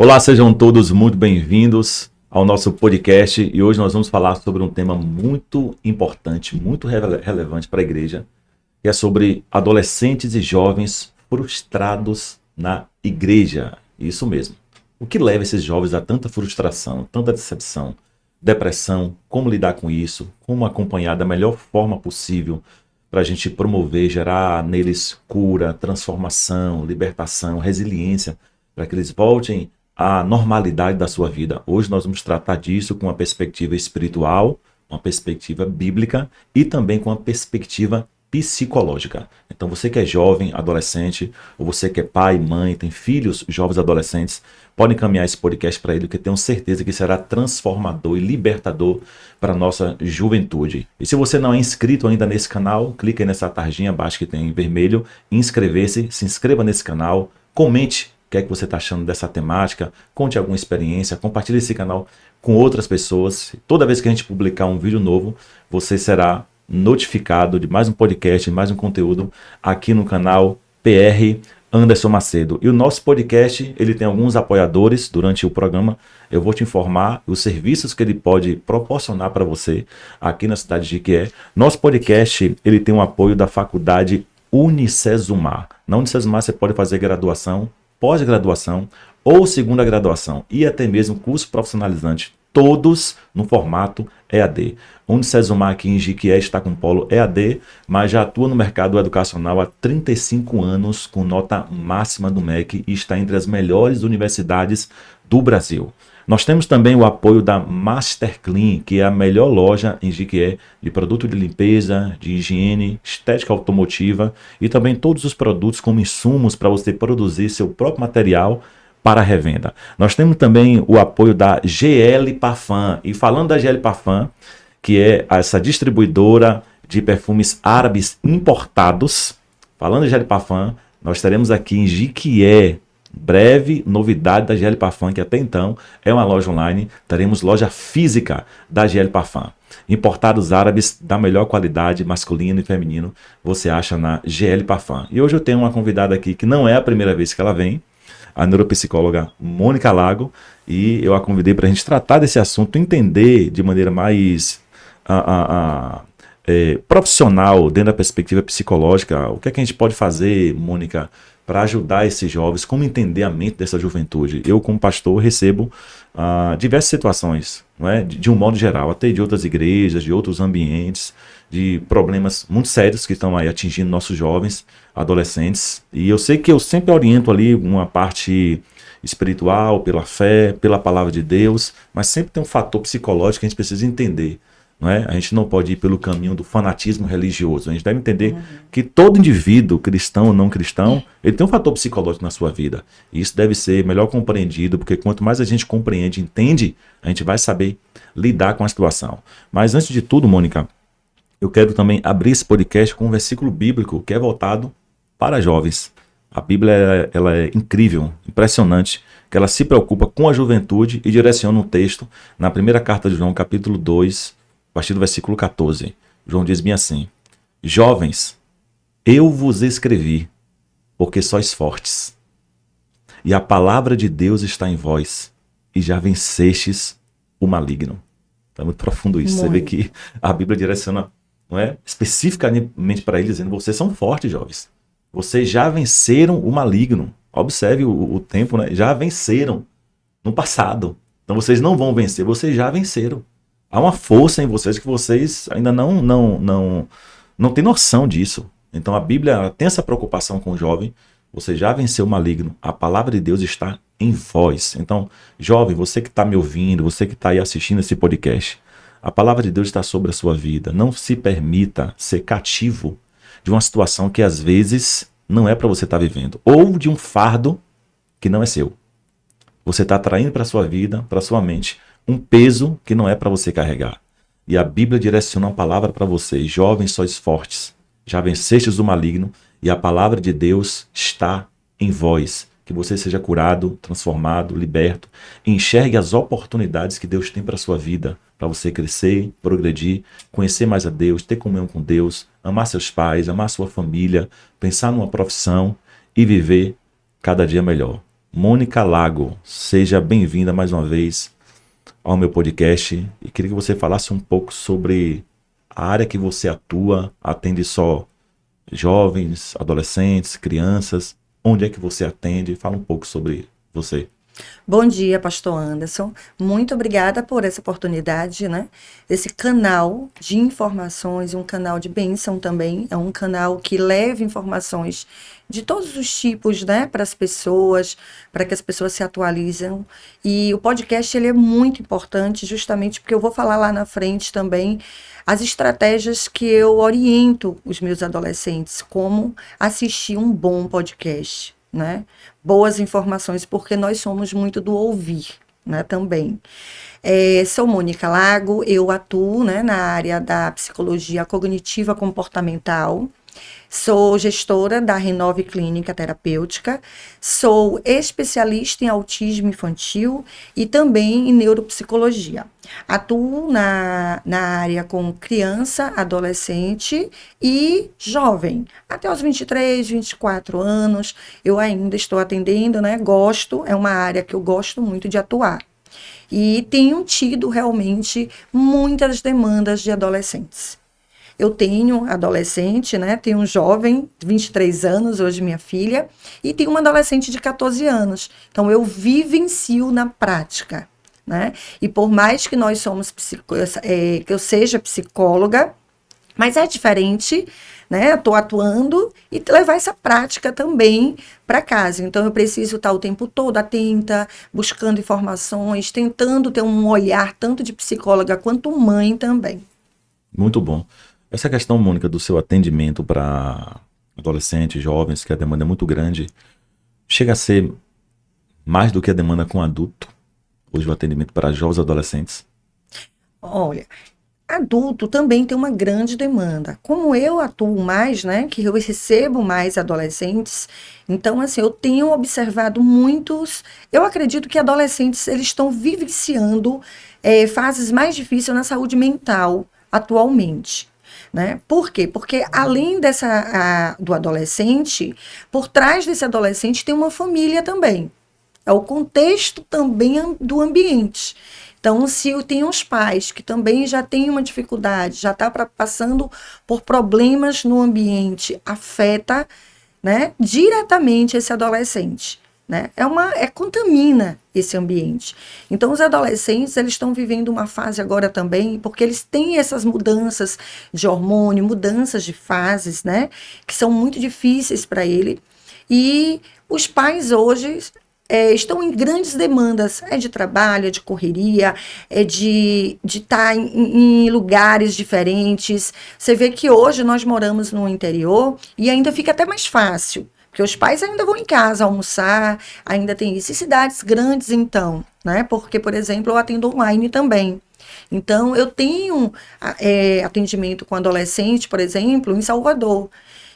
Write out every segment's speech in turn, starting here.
Olá, sejam todos muito bem-vindos ao nosso podcast e hoje nós vamos falar sobre um tema muito importante, muito relevante para a igreja, que é sobre adolescentes e jovens frustrados na igreja. Isso mesmo. O que leva esses jovens a tanta frustração, tanta decepção, depressão, como lidar com isso, como acompanhar da melhor forma possível para a gente promover, gerar neles cura, transformação, libertação, resiliência, para que eles voltem à normalidade da sua vida. Hoje nós vamos tratar disso com uma perspectiva espiritual, uma perspectiva bíblica e também com uma perspectiva psicológica. Então você que é jovem, adolescente, ou você que é pai, mãe, tem filhos jovens adolescentes, pode encaminhar esse podcast para ele, que tenho certeza que será transformador e libertador para a nossa juventude. E se você não é inscrito ainda nesse canal, clique aí nessa tarjinha abaixo que tem em vermelho, inscrever-se, se inscreva nesse canal, comente o que é que você está achando dessa temática, conte alguma experiência, compartilhe esse canal com outras pessoas. Toda vez que a gente publicar um vídeo novo, você será notificado de mais um podcast, de mais um conteúdo aqui no canal PR Anderson Macedo. E o nosso podcast, ele tem alguns apoiadores durante o programa. Eu vou te informar os serviços que ele pode proporcionar para você aqui na cidade de Jequié. Nosso podcast, ele tem um apoio da faculdade Unicesumar. Na Unicesumar você pode fazer graduação, pós-graduação ou segunda graduação e até mesmo curso profissionalizante, todos no formato EAD. Unicesumar aqui em Jequié está com polo EAD, mas já atua no mercado educacional há 35 anos com nota máxima do MEC e está entre as melhores universidades do Brasil. Nós temos também o apoio da Master Clean, que é a melhor loja em Jequié de produto de limpeza, de higiene, estética automotiva e também todos os produtos como insumos para você produzir seu próprio material para revenda. Nós temos também o apoio da GL Parfum. E falando da GL Parfum, que é essa distribuidora de perfumes árabes importados, falando da GL Parfum, nós teremos aqui em Jequié breve novidade da GL Parfum, que até então é uma loja online. Teremos loja física da GL Parfum. Importados árabes da melhor qualidade, masculino e feminino, você acha na GL Parfum. E hoje eu tenho uma convidada aqui que não é a primeira vez que ela vem, a neuropsicóloga Mônica Lago, e eu a convidei para a gente tratar desse assunto, entender de maneira mais profissional, dentro da perspectiva psicológica, o que é que a gente pode fazer, Mônica, para ajudar esses jovens, como entender a mente dessa juventude. Eu, como pastor, recebo diversas situações, não é? De um modo geral, até de outras igrejas, de outros ambientes, de problemas muito sérios que estão aí atingindo nossos jovens, adolescentes. E eu sei que eu sempre oriento ali uma parte espiritual, pela fé, pela palavra de Deus, mas sempre tem um fator psicológico que a gente precisa entender. Não é? A gente não pode ir pelo caminho do fanatismo religioso. A gente deve entender que todo indivíduo, cristão ou não cristão, ele tem um fator psicológico na sua vida. E isso deve ser melhor compreendido, porque quanto mais a gente compreende, entende, a gente vai saber lidar com a situação. Mas antes de tudo, Mônica, eu quero também abrir esse podcast com um versículo bíblico que é voltado para jovens. A Bíblia ela é incrível, impressionante, que ela se preocupa com a juventude e direciona um texto na primeira carta de João, capítulo 2, a partir do versículo 14. João diz bem assim: jovens, eu vos escrevi, porque sois fortes, e a palavra de Deus está em vós, e já vencestes o maligno. É muito profundo isso. Muito. Você vê que a Bíblia direciona, não é, especificamente para eles, dizendo: vocês são fortes, jovens. Vocês já venceram o maligno. Observe o tempo, né? Já venceram no passado. Então vocês não vão vencer, vocês já venceram. Há uma força em vocês que vocês ainda não têm noção disso. Então a Bíblia tem essa preocupação com o jovem. Você já venceu o maligno. A palavra de Deus está em vós. Então, jovem, você que está me ouvindo, você que está aí assistindo esse podcast, a palavra de Deus está sobre a sua vida. Não se permita ser cativo de uma situação que às vezes não é para você estar vivendo. Ou de um fardo que não é seu. Você está atraindo para a sua vida, para a sua mente, um peso que não é para você carregar. E a Bíblia direciona uma palavra para vocês: jovens, sois fortes, já vencestes o maligno, e a palavra de Deus está em vós. Que você seja curado, transformado, liberto, e enxergue as oportunidades que Deus tem para a sua vida, para você crescer, progredir, conhecer mais a Deus, ter comunhão com Deus, amar seus pais, amar sua família, pensar numa profissão e viver cada dia melhor. Mônica Lago, seja bem-vinda mais uma vez ao meu podcast e queria que você falasse um pouco sobre a área que você atua, atende só jovens, adolescentes, crianças, onde é que você atende? Fala um pouco sobre você. Bom dia, Pastor Anderson. Muito obrigada por essa oportunidade, né? Esse canal de informações, um canal de bênção também, é um canal que leva informações de todos os tipos, né, para as pessoas, para que as pessoas se atualizem. E o podcast ele é muito importante, justamente porque eu vou falar lá na frente também as estratégias que eu oriento os meus adolescentes, como assistir um bom podcast, né? Boas informações, porque nós somos muito do ouvir, né, também. Sou Mônica Lago, eu atuo, né, na área da psicologia cognitiva comportamental, sou gestora da Renove Clínica Terapêutica, sou especialista em autismo infantil e também em neuropsicologia. Atuo na área com criança, adolescente e jovem. Até os 23, 24 anos, eu ainda estou atendendo, né? Gosto, é uma área que eu gosto muito de atuar. E tenho tido realmente muitas demandas de adolescentes. Eu tenho adolescente, né? Tenho um jovem, 23 anos, hoje minha filha, e tenho uma adolescente de 14 anos. Então, eu vivencio na prática, né? E por mais que nós somos que eu seja psicóloga, mas é diferente, né? Estou atuando e levar essa prática também para casa. Então, eu preciso estar o tempo todo atenta, buscando informações, tentando ter um olhar tanto de psicóloga quanto mãe também. Muito bom. Essa questão, Mônica, do seu atendimento para adolescentes, jovens, que a demanda é muito grande, chega a ser mais do que a demanda com adulto, hoje o atendimento para jovens e adolescentes. Olha, adulto também tem uma grande demanda. Como eu atuo mais, né, que eu recebo mais adolescentes, então assim, eu tenho observado muitos, eu acredito que adolescentes eles estão vivenciando fases mais difíceis na saúde mental atualmente. Né? Por quê? Porque além do adolescente, por trás desse adolescente tem uma família também. É o contexto também do ambiente. Então, se eu tenho os pais que também já têm uma dificuldade, já está passando por problemas no ambiente, afeta, né, diretamente esse adolescente. Né? Contamina esse ambiente. Então, os adolescentes eles estão vivendo uma fase agora também, porque eles têm essas mudanças de hormônio, mudanças de fases, né, que são muito difíceis para ele. E os pais hoje estão em grandes demandas, de trabalho, é de correria, é de estar em lugares diferentes. Você vê que hoje nós moramos no interior e ainda fica até mais fácil, porque os pais ainda vão em casa almoçar, ainda tem isso. E cidades grandes, então, né? Porque, por exemplo, eu atendo online também. Então, eu tenho atendimento com adolescente, por exemplo, em Salvador.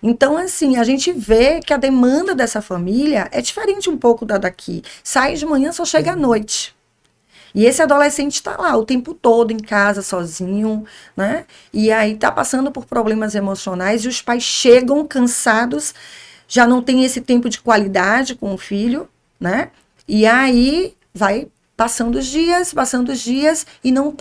Então, assim, a gente vê que a demanda dessa família é diferente um pouco da daqui. Sai de manhã, só chega à noite. E esse adolescente está lá o tempo todo em casa, sozinho, né? E aí está passando por problemas emocionais e os pais chegam cansados, já não tem esse tempo de qualidade com o filho, né? E aí vai passando os dias e não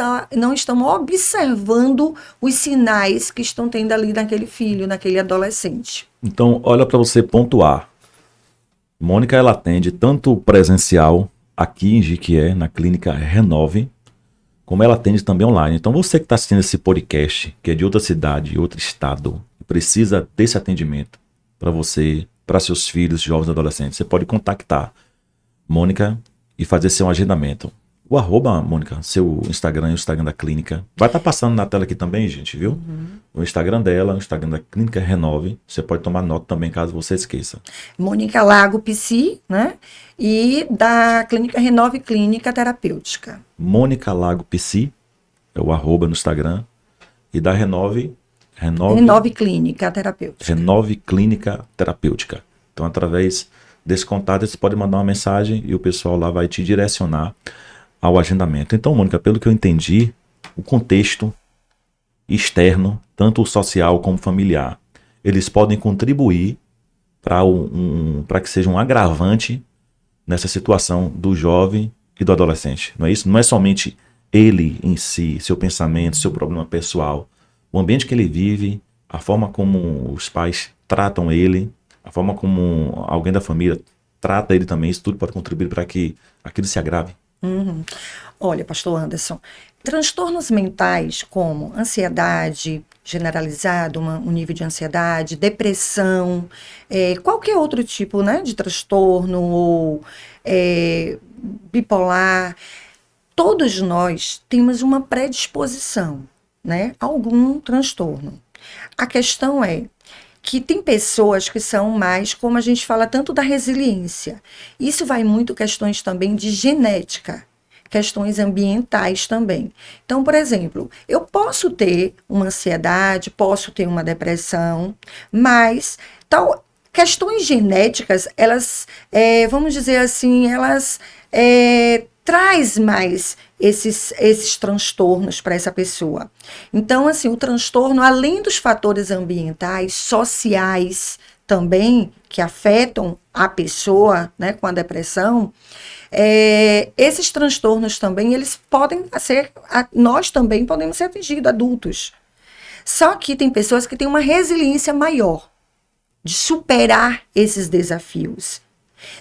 estão observando os sinais que estão tendo ali naquele filho, naquele adolescente. Então, olha para você pontuar. Mônica, ela atende tanto presencial aqui em Jequié, na clínica Renove, como ela atende também online. Então, você que está assistindo esse podcast, que é de outra cidade, outro estado, precisa desse atendimento para você, para seus filhos, jovens e adolescentes, você pode contactar Mônica e fazer seu agendamento. O arroba, Mônica, seu Instagram e o Instagram da clínica. Vai estar passando na tela aqui também, gente, viu? O Instagram dela, o Instagram da Clínica Renove. Você pode tomar nota também, caso você esqueça. Mônica Lago Psi, né? E da Clínica Renove Clínica Terapêutica. Mônica Lago Psi, é o arroba no Instagram. E da Renove Clínica Terapêutica. Renove Clínica Terapêutica. Então, através desse contato, você pode mandar uma mensagem e o pessoal lá vai te direcionar ao agendamento. Então, Mônica, pelo que eu entendi, o contexto externo, tanto o social como familiar, eles podem contribuir para que seja um agravante nessa situação do jovem e do adolescente, não é isso? Não é somente ele em si, seu pensamento, seu problema pessoal. O ambiente que ele vive, a forma como os pais tratam ele, a forma como alguém da família trata ele também, isso tudo pode contribuir para que aquilo se agrave. Uhum. Olha, pastor Anderson, transtornos mentais como ansiedade generalizada, um nível de ansiedade, depressão, qualquer outro tipo, né, de transtorno ou bipolar, todos nós temos uma predisposição, né, a algum transtorno. A questão é que tem pessoas que são mais, como a gente fala tanto da resiliência. Isso vai muito questões também de genética, questões ambientais também. Então, por exemplo, eu posso ter uma ansiedade, posso ter uma depressão, mas questões genéticas, elas, vamos dizer assim, elas traz mais esses transtornos para essa pessoa. Então, assim, o transtorno, além dos fatores ambientais, sociais também, que afetam a pessoa, né, com a depressão, esses transtornos também, eles podem ser, nós também podemos ser atingidos, adultos. Só que tem pessoas que têm uma resiliência maior de superar esses desafios.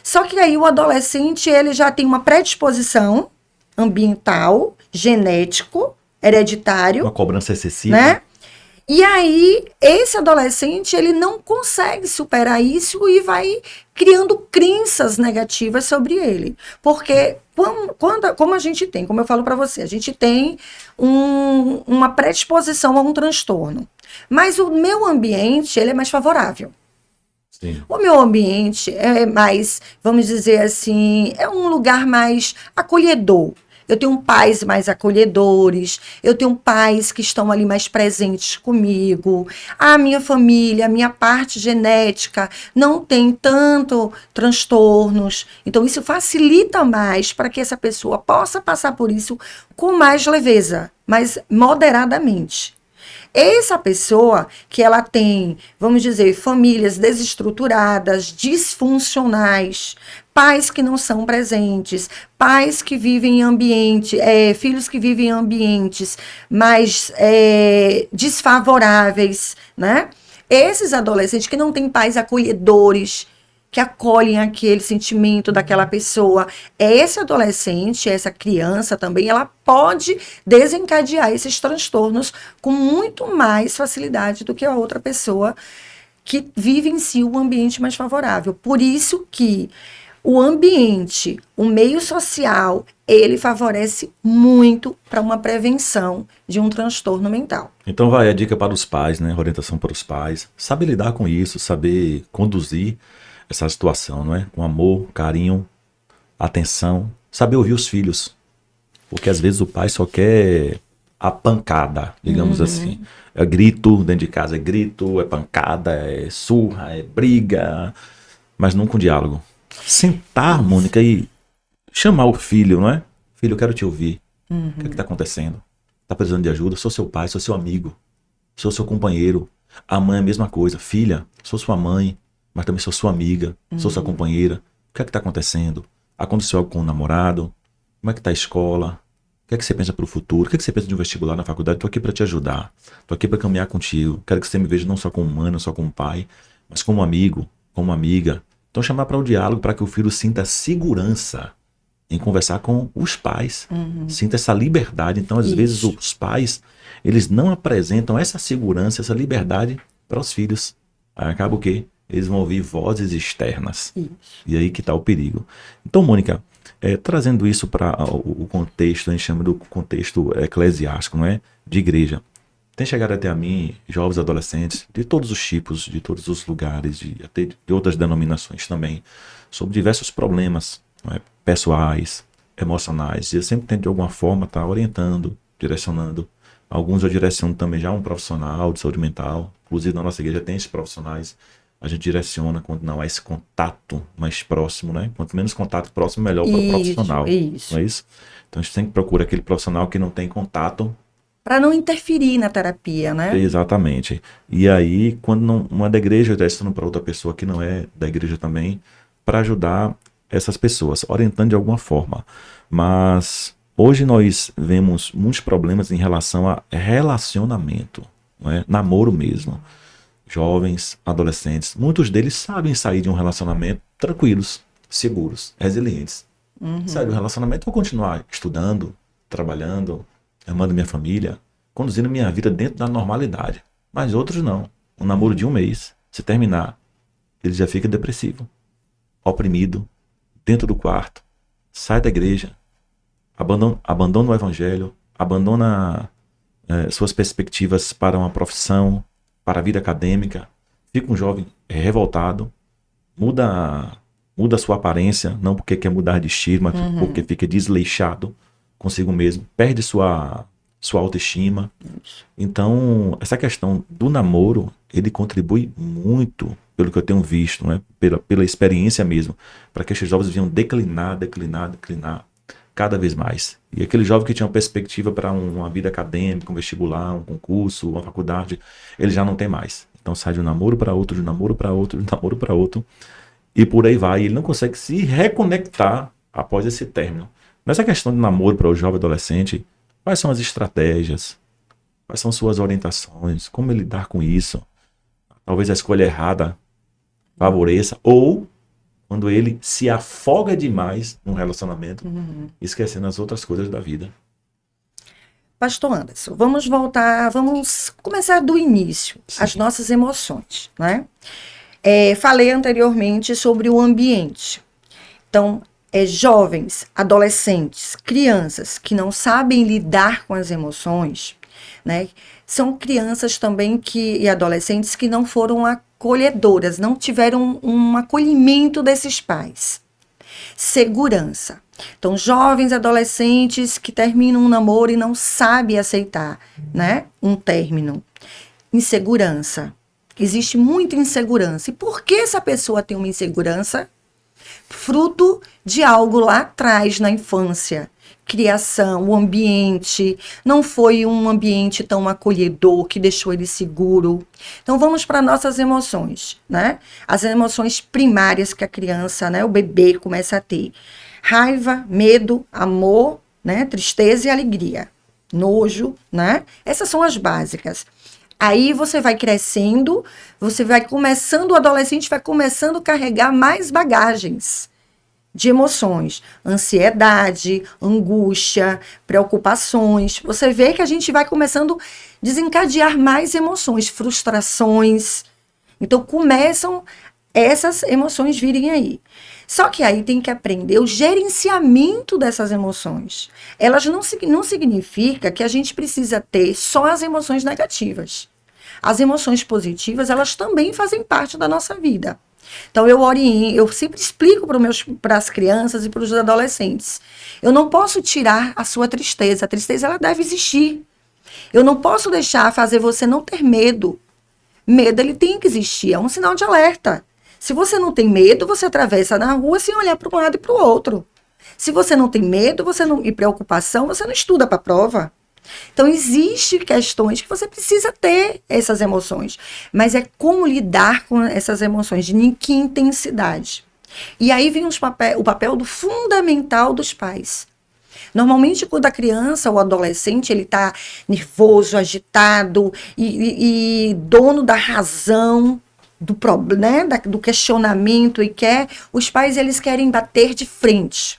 Só que aí o adolescente, ele já tem uma predisposição ambiental, genético, hereditário. Uma cobrança excessiva. Né? E aí, esse adolescente, ele não consegue superar isso e vai criando crenças negativas sobre ele. Porque, como a gente tem, como eu falo para você, a gente tem uma predisposição a um transtorno. Mas o meu ambiente, ele é mais favorável. Sim. O meu ambiente é mais, vamos dizer assim, é um lugar mais acolhedor. Eu tenho pais mais acolhedores, eu tenho pais que estão ali mais presentes comigo. A minha família, a minha parte genética não tem tanto transtornos. Então, isso facilita mais para que essa pessoa possa passar por isso com mais leveza, mas moderadamente. Essa pessoa que ela tem, vamos dizer, famílias desestruturadas, disfuncionais, pais que não são presentes, pais que vivem em filhos que vivem em ambientes mais desfavoráveis, né? Esses adolescentes que não têm pais acolhedores, que acolhem aquele sentimento daquela pessoa. Esse adolescente, essa criança também, ela pode desencadear esses transtornos com muito mais facilidade do que a outra pessoa que vive em si um ambiente mais favorável. Por isso que o ambiente, o meio social, ele favorece muito para uma prevenção de um transtorno mental. Então vai a dica para os pais, né? Orientação para os pais. Saber lidar com isso, saber conduzir essa situação, não é? Com amor, carinho, atenção, saber ouvir os filhos. Porque às vezes o pai só quer a pancada, digamos assim. É grito dentro de casa, é grito, é pancada, é surra, é briga, mas não com diálogo. Sentar, Mônica, e chamar o filho, não é? Filho, eu quero te ouvir. O que é que tá acontecendo? Tá precisando de ajuda? Sou seu pai, sou seu amigo, sou seu companheiro. A mãe é a mesma coisa. Filha, sou sua mãe, mas também sou sua amiga, sou sua companheira. O que é que tá acontecendo? Aconteceu algo com o namorado? Como é que tá a escola? O que é que você pensa pro futuro? O que é que você pensa de um vestibular na faculdade? Tô aqui para te ajudar. Tô aqui para caminhar contigo. Quero que você me veja não só como humano, não só como pai, mas como amigo, como amiga. Então chamar para o diálogo para que o filho sinta segurança em conversar com os pais. Sinta essa liberdade. Então, às vezes, os pais, eles não apresentam essa segurança, essa liberdade para os filhos. Aí acaba o quê? Eles vão ouvir vozes externas. E aí que está o perigo. Então, Mônica, trazendo isso para o contexto, a gente chama do contexto eclesiástico, não é? De igreja. Tem chegado até a mim jovens adolescentes de todos os tipos, de todos os lugares, até de outras denominações também, sobre diversos problemas, não é? Pessoais, emocionais. E eu sempre tento de alguma forma estar orientando, direcionando. Alguns eu direciono também já um profissional de saúde mental. Inclusive na nossa igreja tem esses profissionais. A gente direciona quando não há esse contato mais próximo, né? Quanto menos contato próximo, melhor para o profissional. Isso. Não é isso? Então a gente sempre procura aquele profissional que não tem contato. Para não interferir na terapia, né? Exatamente. E aí, quando uma da igreja, eu direciono para outra pessoa que não é da igreja também, para ajudar essas pessoas, orientando de alguma forma. Mas hoje nós vemos muitos problemas em relação a relacionamento, não é? Namoro mesmo. Jovens, adolescentes, muitos deles sabem sair de um relacionamento tranquilos, seguros, resilientes. Sair do relacionamento, vou continuar estudando, trabalhando, amando minha família, conduzindo minha vida dentro da normalidade. Mas outros não. Um namoro de um mês, se terminar, ele já fica depressivo, oprimido, dentro do quarto, sai da igreja, abandona o evangelho, abandona suas perspectivas para uma profissão, para a vida acadêmica, fica um jovem revoltado, muda a sua aparência, não porque quer mudar de estilo, mas porque fica desleixado consigo mesmo, perde sua autoestima. Então, essa questão do namoro, ele contribui muito, pelo que eu tenho visto, né? pela experiência mesmo, para que esses jovens venham declinar cada vez mais. E aquele jovem que tinha uma perspectiva para uma vida acadêmica, um vestibular, um concurso, uma faculdade, ele já não tem mais. Então sai de um namoro para outro, de um namoro para outro, de um namoro para outro, e por aí vai. Ele não consegue se reconectar após esse término. Nessa questão de namoro para o jovem adolescente, quais são as estratégias? Quais são suas orientações? Como ele lidar com isso? Talvez a escolha errada favoreça, ou quando ele se afoga demais num relacionamento, esquecendo as outras coisas da vida. Pastor Anderson, vamos começar do início, Sim. as nossas emoções, né? Falei anteriormente sobre o ambiente. Então, jovens, adolescentes, crianças que não sabem lidar com as emoções, né? São crianças também e adolescentes que não foram acolhedoras, não tiveram um acolhimento desses pais. Segurança. Então, jovens, adolescentes que terminam um namoro e não sabem aceitar, né, um término. Insegurança. Existe muita insegurança. E por que essa pessoa tem uma insegurança? Fruto de algo lá atrás, na infância. Criação, o ambiente, não foi um ambiente tão acolhedor que deixou ele seguro. Então vamos para nossas emoções, né? As emoções primárias que a criança, né, o bebê começa a ter: raiva, medo, amor, né, tristeza e alegria, nojo, né? Essas são as básicas. Aí você vai crescendo, você vai começando, o adolescente vai começando a carregar mais bagagens de emoções, ansiedade, angústia, preocupações. Você vê que a gente vai começando a desencadear mais emoções, frustrações. Então começam essas emoções virem aí. Só que aí tem que aprender o gerenciamento dessas emoções. Elas não significa que a gente precisa ter só as emoções negativas. As emoções positivas, elas também fazem parte da nossa vida. Então, eu sempre explico para as crianças e para os adolescentes. Eu não posso tirar a sua tristeza. A tristeza, ela deve existir. Eu não posso fazer você não ter medo. Medo, ele tem que existir. É um sinal de alerta. Se você não tem medo, você atravessa na rua sem olhar para um lado e para o outro. Se você não tem medo e preocupação, você não estuda para a prova. Então, existem questões que você precisa ter essas emoções. Mas é como lidar com essas emoções, de que intensidade. E aí vem o papel do fundamental dos pais. Normalmente, quando a criança ou adolescente ele está nervoso, agitado e dono da razão, do problema, né, do questionamento, os pais eles querem bater de frente.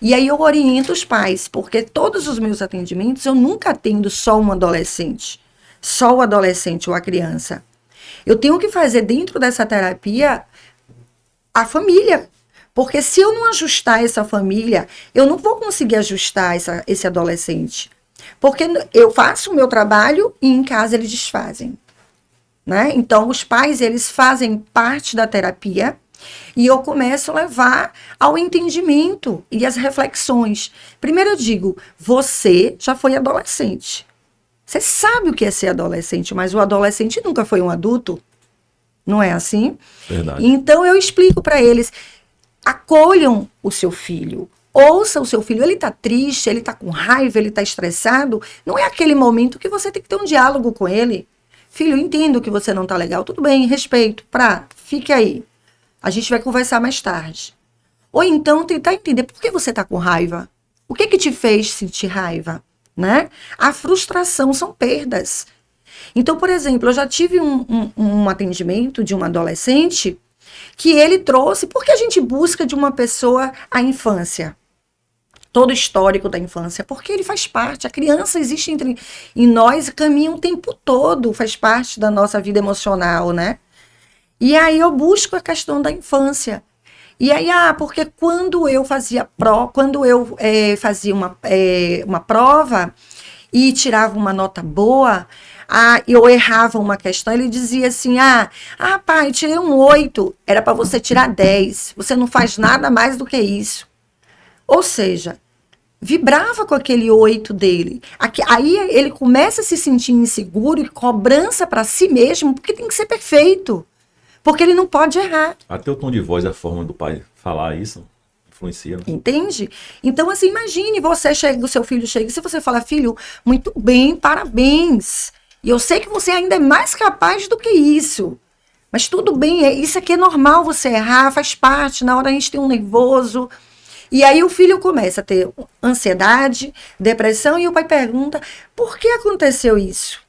E aí eu oriento os pais, porque todos os meus atendimentos eu nunca atendo só um adolescente, só o adolescente ou a criança. Eu tenho que fazer dentro dessa terapia a família, porque se eu não ajustar essa família, eu não vou conseguir ajustar esse adolescente. Porque eu faço o meu trabalho e em casa eles desfazem, né? Então os pais eles fazem parte da terapia. E eu começo a levar ao entendimento e às reflexões. Primeiro eu digo, você já foi adolescente. Você sabe o que é ser adolescente, mas o adolescente nunca foi um adulto. Não é assim? Verdade. Então eu explico para eles, acolham o seu filho. Ouça o seu filho, ele está triste, ele está com raiva, ele está estressado. Não é aquele momento que você tem que ter um diálogo com ele. Filho, eu entendo que você não está legal, tudo bem, respeito, fique aí. A gente vai conversar mais tarde. Ou então tentar entender por que você está com raiva. O que te fez sentir raiva, né? A frustração são perdas. Então, por exemplo, eu já tive um atendimento de um adolescente que ele trouxe, porque a gente busca de uma pessoa a infância, todo o histórico da infância, porque ele faz parte, a criança existe em nós, caminha o tempo todo, faz parte da nossa vida emocional, né? E aí eu busco a questão da infância. E aí, porque quando eu fazia fazia uma prova e tirava uma nota boa, eu errava uma questão, ele dizia assim, pai, tirei um 8, era para você tirar 10, você não faz nada mais do que isso. Ou seja, vibrava com aquele 8 dele. Aí ele começa a se sentir inseguro e cobrança para si mesmo, porque tem que ser perfeito. Porque ele não pode errar. Até o tom de voz, a forma do pai falar isso, influencia. Né? Entende? Então, assim, imagine o seu filho chega, e se você fala, filho, muito bem, parabéns. E eu sei que você ainda é mais capaz do que isso. Mas tudo bem, isso aqui é normal você errar, faz parte, na hora a gente tem um nervoso. E aí o filho começa a ter ansiedade, depressão, e o pai pergunta, por que aconteceu isso?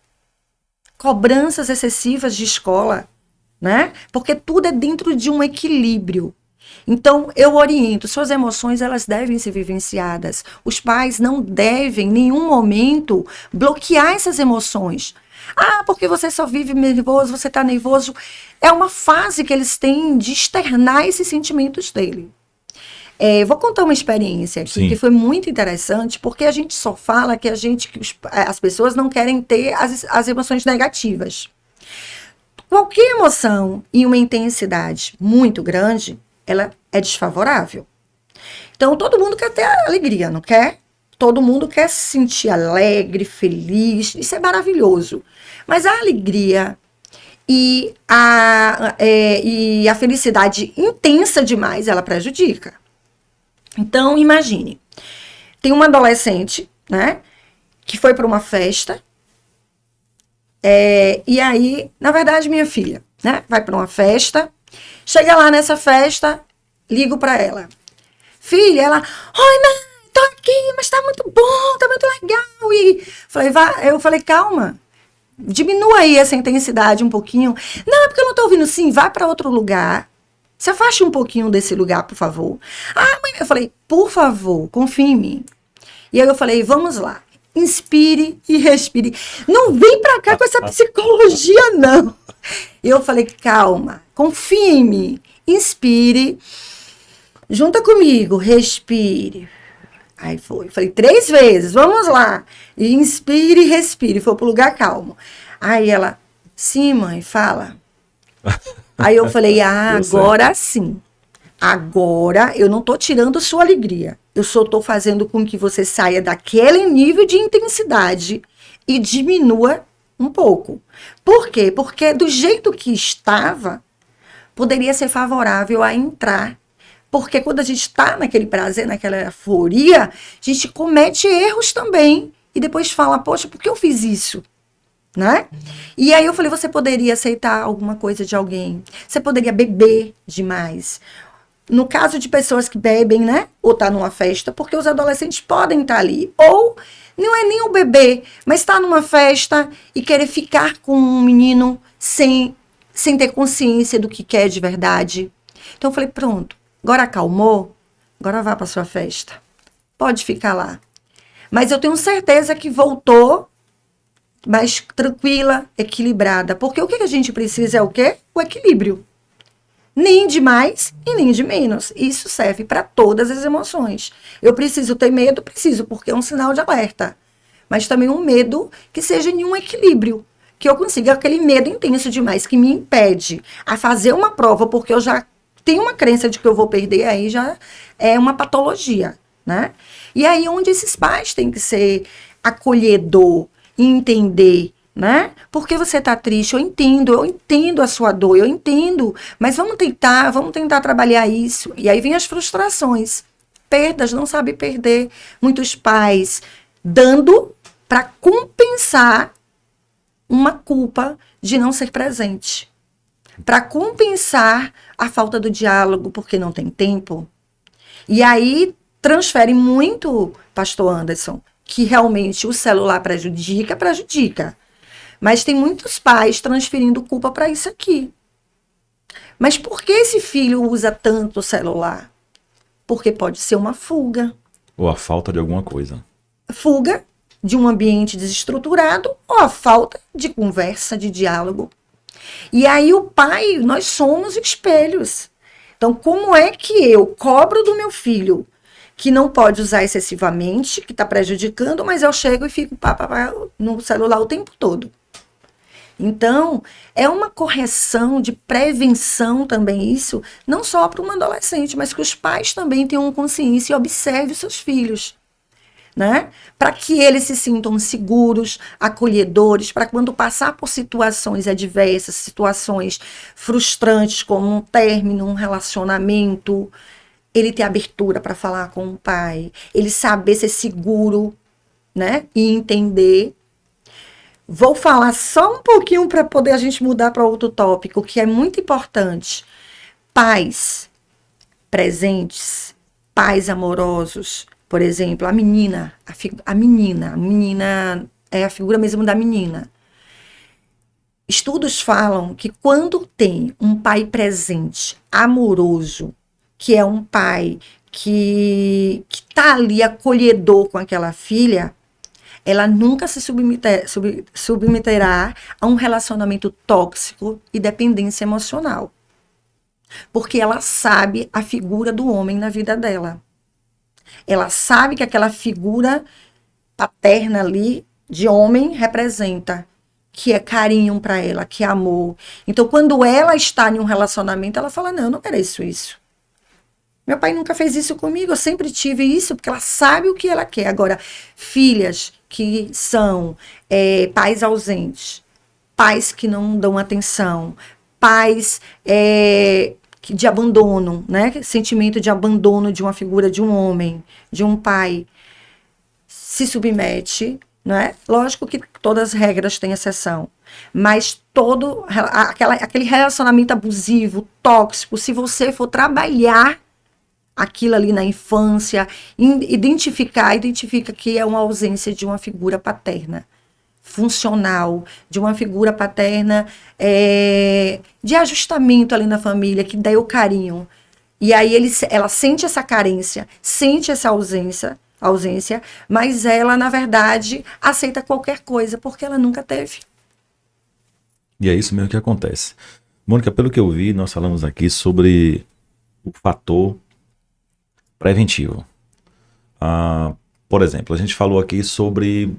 Cobranças excessivas de escola, né? Porque tudo é dentro de um equilíbrio. Então, eu oriento, suas emoções, elas devem ser vivenciadas. Os pais não devem, em nenhum momento, bloquear essas emoções. Porque você só vive nervoso, você está nervoso. É uma fase que eles têm de externar esses sentimentos dele. Vou contar uma experiência aqui, que foi muito interessante, porque a gente só fala que as pessoas não querem ter as emoções negativas. Qualquer emoção em uma intensidade muito grande, ela é desfavorável. Então, todo mundo quer ter alegria, não quer? Todo mundo quer se sentir alegre, feliz, isso é maravilhoso. Mas a alegria e a felicidade intensa demais, ela prejudica. Então, imagine, tem uma adolescente, né, que foi para uma festa, e aí, na verdade, minha filha, né, vai para uma festa, chega lá nessa festa, ligo para ela. Filha, ela, oi, mãe, tô aqui, mas tá muito bom, tá muito legal. E eu falei, calma, diminua aí essa intensidade um pouquinho. Não, é porque eu não tô ouvindo. Sim, vai para outro lugar. Se afaste um pouquinho desse lugar, por favor. Mãe, eu falei, por favor, confie em mim. E aí eu falei, vamos lá. Inspire e respire. Não vem pra cá com essa psicologia, não. E eu falei, calma, confie em mim. Inspire. Junta comigo, respire. Aí foi. Falei 3 vezes, vamos lá. E inspire e respire. Foi pro lugar calmo. Aí ela, sim, mãe, fala. Aí eu falei, agora sim. Agora eu não tô tirando sua alegria. Eu só tô fazendo com que você saia daquele nível de intensidade e diminua um pouco. Por quê? Porque do jeito que estava, poderia ser favorável a entrar. Porque quando a gente está naquele prazer, naquela euforia, a gente comete erros também. E depois fala, poxa, por que eu fiz isso? Né? E aí eu falei, você poderia aceitar alguma coisa de alguém. Você poderia beber demais. No caso de pessoas que bebem, né? Ou tá numa festa, porque os adolescentes podem estar ali. Ou não é nem o beber, mas tá numa festa e querer ficar com um menino sem ter consciência do que quer de verdade. Então eu falei, pronto. Agora acalmou, agora vá para sua festa. Pode ficar lá. Mas eu tenho certeza que voltou mais tranquila, equilibrada. Porque o que a gente precisa é o quê? O equilíbrio. Nem de mais e nem de menos. Isso serve para todas as emoções. Eu preciso ter medo? Preciso, porque é um sinal de alerta. Mas também um medo que seja em um equilíbrio. Que eu consiga aquele medo intenso demais, que me impede a fazer uma prova, porque eu já tenho uma crença de que eu vou perder, aí já é uma patologia, né? E aí onde esses pais têm que ser acolhedor e entender, né? Porque você tá triste, eu entendo a sua dor, eu entendo, mas vamos tentar trabalhar isso. E aí vem as frustrações, perdas, não sabe perder. Muitos pais dando para compensar uma culpa de não ser presente. Para compensar a falta do diálogo, porque não tem tempo. E aí transfere muito, pastor Anderson, que realmente o celular prejudica. Mas tem muitos pais transferindo culpa para isso aqui. Mas por que esse filho usa tanto o celular? Porque pode ser uma fuga. Ou a falta de alguma coisa. Fuga de um ambiente desestruturado ou a falta de conversa, de diálogo. E aí o pai, nós somos espelhos. Então, como é que eu cobro do meu filho que não pode usar excessivamente, que está prejudicando, mas eu chego e fico no celular o tempo todo? Então, é uma correção de prevenção também isso, não só para um adolescente, mas que os pais também tenham consciência e observem os seus filhos, né? Para que eles se sintam seguros, acolhedores, para quando passar por situações adversas, situações frustrantes, como um término, um relacionamento, ele ter abertura para falar com o pai, ele saber ser seguro, né? E entender. Vou falar só um pouquinho para poder a gente mudar para outro tópico, que é muito importante. Pais presentes, pais amorosos. Por exemplo, a menina é a figura mesmo da menina. Estudos falam que quando tem um pai presente, amoroso, que é um pai que está ali acolhedor com aquela filha, ela nunca se submeterá a um relacionamento tóxico e dependência emocional. Porque ela sabe a figura do homem na vida dela. Ela sabe que aquela figura paterna ali, de homem, representa, que é carinho para ela, que é amor. Então, quando ela está em um relacionamento, ela fala, não, eu não mereço isso. Meu pai nunca fez isso comigo, eu sempre tive isso, porque ela sabe o que ela quer. Agora, filhas que são pais ausentes, pais que não dão atenção, pais de abandono, né? Sentimento de abandono de uma figura de um homem, de um pai, se submete, né? Lógico que todas as regras têm exceção, mas aquele relacionamento abusivo, tóxico, se você for trabalhar aquilo ali na infância, identifica que é uma ausência de uma figura paterna, funcional, de uma figura paterna de ajustamento ali na família, que dá o carinho. E aí ela sente essa carência, sente essa ausência, mas ela, na verdade, aceita qualquer coisa, porque ela nunca teve. E é isso mesmo que acontece. Mônica, pelo que eu vi, nós falamos aqui sobre o fator preventivo. Por exemplo, a gente falou aqui sobre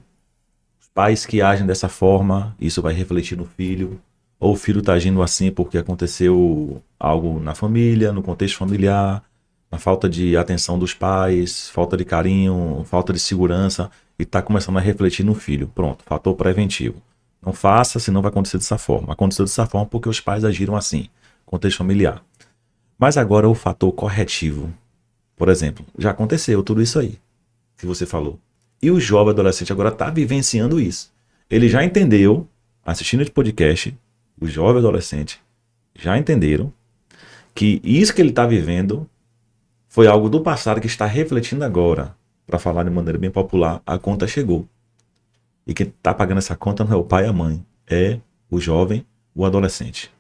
pais que agem dessa forma, isso vai refletir no filho, ou o filho está agindo assim porque aconteceu algo na família, no contexto familiar, na falta de atenção dos pais, falta de carinho, falta de segurança, e está começando a refletir no filho. Pronto, fator preventivo. Não faça, senão vai acontecer dessa forma. Aconteceu dessa forma porque os pais agiram assim, contexto familiar. Mas agora o fator corretivo. Por exemplo, já aconteceu tudo isso aí, que você falou. E o jovem adolescente agora está vivenciando isso. Ele já entendeu, assistindo esse podcast, o jovem adolescente já entenderam que isso que ele está vivendo foi algo do passado que está refletindo agora. Para falar de maneira bem popular, a conta chegou. E quem está pagando essa conta não é o pai e a mãe, é o jovem, o adolescente.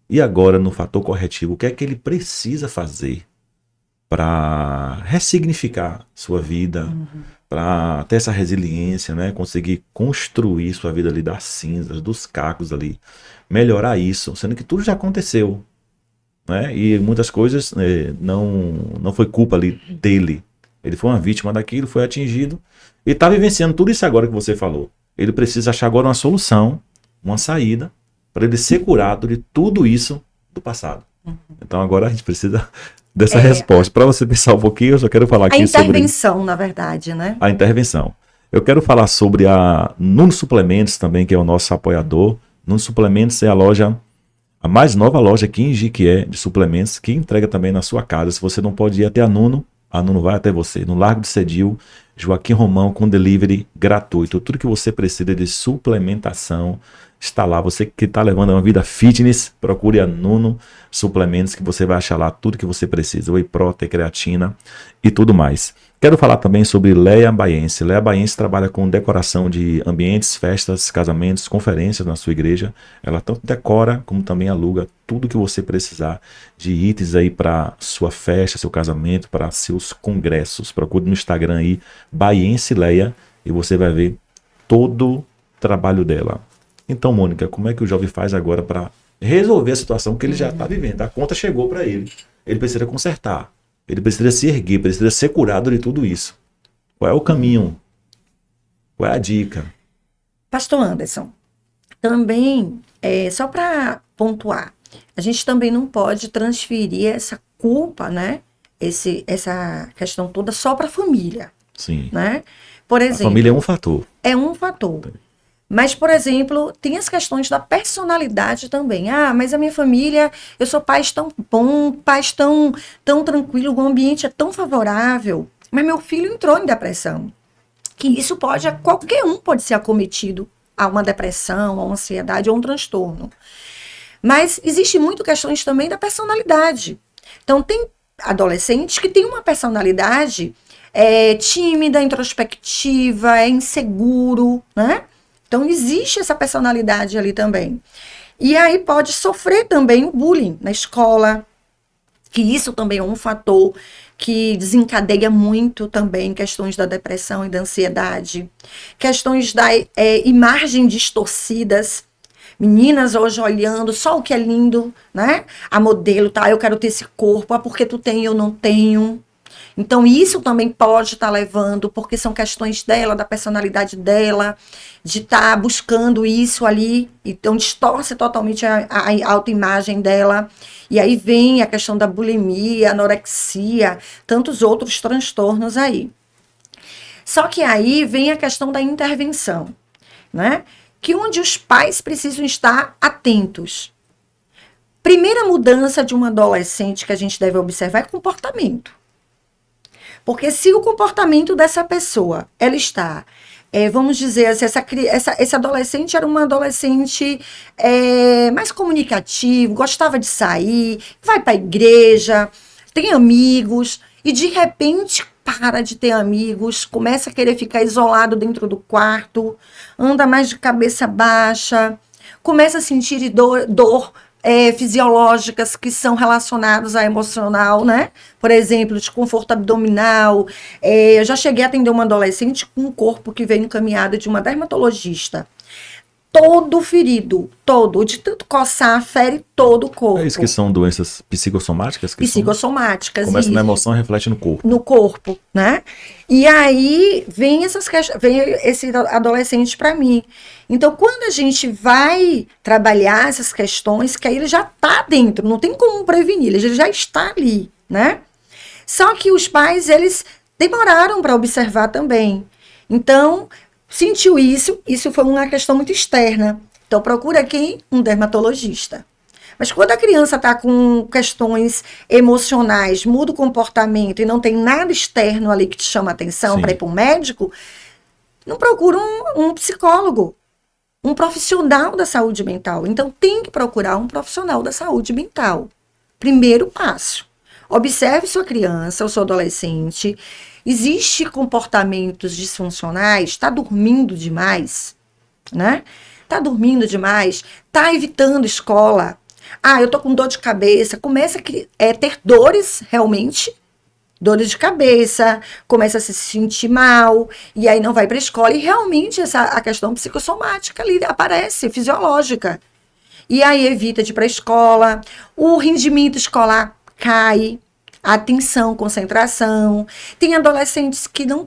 E agora, no fator corretivo, o que é que ele precisa fazer para ressignificar sua vida, para ter essa resiliência, né? Conseguir construir sua vida ali das cinzas, dos cacos ali, melhorar isso, sendo que tudo já aconteceu, né? E muitas coisas não foi culpa ali dele, ele foi uma vítima daquilo, foi atingido e está vivenciando tudo isso agora que você falou. Ele precisa achar agora uma solução, uma saída, para ele ser curado de tudo isso do passado. Então agora a gente precisa dessa resposta. Para você pensar um pouquinho, eu só quero falar aqui sobre... A intervenção, na verdade, né? A intervenção. Eu quero falar sobre a Nuno Suplementos também, que é o nosso apoiador. Nuno Suplementos é a mais nova loja aqui em Jiquié de suplementos, que entrega também na sua casa. Se você não pode ir até a Nuno vai até você. No Largo de Cedil, Joaquim Romão, com delivery gratuito. Tudo que você precisa de suplementação está lá. Você que está levando uma vida fitness, procure a Nuno Suplementos, que você vai achar lá tudo que você precisa. Whey protein, creatina e tudo mais. Quero falar também sobre Leia Baiense. Leia Baiense trabalha com decoração de ambientes, festas, casamentos, conferências na sua igreja. Ela tanto decora como também aluga tudo que você precisar de itens aí para sua festa, seu casamento, para seus congressos. Procure no Instagram aí, Baiense Leia, e você vai ver todo o trabalho dela. Então, Mônica, como é que o jovem faz agora para resolver a situação que ele já está vivendo? A conta chegou para ele. Ele precisa consertar. Ele precisa se erguer, precisa ser curado de tudo isso. Qual é o caminho? Qual é a dica? Pastor Anderson, também, só para pontuar, a gente também não pode transferir essa culpa, né? Essa questão toda só para a família. Sim. Né? Por exemplo, a família é um fator. É um fator. Mas, por exemplo, tem as questões da personalidade também. Ah, mas a minha família, eu sou pais tão bom, pais tão tranquilo, o ambiente é tão favorável. Mas meu filho entrou em depressão. Que isso qualquer um pode ser acometido a uma depressão, a uma ansiedade ou um transtorno. Mas existe muito questões também da personalidade. Então, tem adolescentes que têm uma personalidade tímida, introspectiva, inseguro, né? Então, existe essa personalidade ali também. E aí pode sofrer também o bullying na escola, que isso também é um fator que desencadeia muito também questões da depressão e da ansiedade. Questões da imagem distorcidas. Meninas hoje olhando só o que é lindo, né? A modelo, tá? Eu quero ter esse corpo, porque tu tem e eu não tenho. Então, isso também pode estar levando, porque são questões dela, da personalidade dela, de estar buscando isso ali. Então, distorce totalmente a autoimagem dela. E aí vem a questão da bulimia, anorexia, tantos outros transtornos aí. Só que aí vem a questão da intervenção, né? Que onde os pais precisam estar atentos. Primeira mudança de um adolescente que a gente deve observar é comportamento. Porque se o comportamento dessa pessoa, ela está, vamos dizer, esse adolescente era um adolescente mais comunicativo, gostava de sair, vai para a igreja, tem amigos, e de repente para de ter amigos, começa a querer ficar isolado dentro do quarto, anda mais de cabeça baixa, começa a sentir dor fisiológicas que são relacionadas à emocional, né? Por exemplo, desconforto abdominal. Eu já cheguei a atender uma adolescente com um corpo que veio encaminhado de uma dermatologista. Todo ferido, todo, de tanto coçar, fere todo o corpo. É isso que são doenças psicossomáticas? Psicossomáticas. Começa na emoção e reflete no corpo. No corpo, né? E aí vem esse adolescente para mim. Então, quando a gente vai trabalhar essas questões, que aí ele já está dentro, não tem como prevenir, ele já está ali, né? Só que os pais, eles demoraram para observar também. Então, sentiu isso foi uma questão muito externa. Então, procura quem? Um dermatologista. Mas quando a criança está com questões emocionais, muda o comportamento e não tem nada externo ali que te chama a atenção para ir para um médico, não procura um psicólogo, um profissional da saúde mental. Então, tem que procurar um profissional da saúde mental. Primeiro passo. Observe sua criança ou seu adolescente. Existem comportamentos disfuncionais? Está dormindo demais? Né? Está dormindo demais? Está evitando escola? Ah, eu tô com dor de cabeça. Começa a ter dores realmente, dores de cabeça, começa a se sentir mal, e aí não vai para a escola. E realmente a questão psicossomática ali aparece, fisiológica. E aí evita de ir para a escola, o rendimento escolar cai, a atenção, concentração. Tem adolescentes que não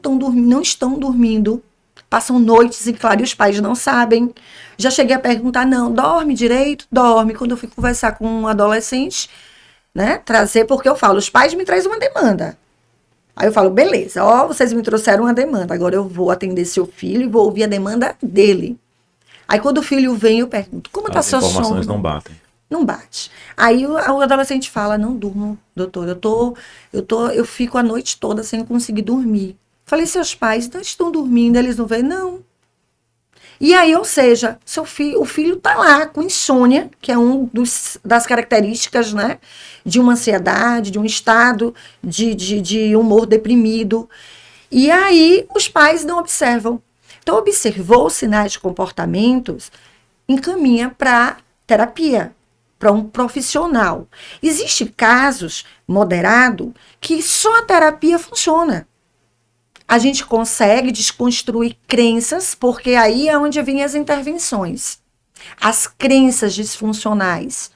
estão dormindo, passam noites em claro e os pais não sabem. Já cheguei a perguntar, não, dorme direito? Dorme. Quando eu fui conversar com um adolescente, né, trazer, porque eu falo, os pais me trazem uma demanda. Aí eu falo, beleza, vocês me trouxeram uma demanda, agora eu vou atender seu filho e vou ouvir a demanda dele. Aí quando o filho vem, eu pergunto, como está seu sono? As informações não batem. Não bate. Aí o adolescente fala, não durmo, doutor, eu fico a noite toda sem conseguir dormir. Falei, seus pais não estão dormindo, eles não veem? Não. E aí, ou seja, o filho está lá com insônia, que é das características, né, de uma ansiedade, de um estado de humor deprimido. E aí, os pais não observam. Então, observou sinais de comportamentos, encaminha para terapia, para um profissional. Existem casos moderados que só a terapia funciona. A gente consegue desconstruir crenças, porque aí é onde vêm as intervenções. As crenças disfuncionais.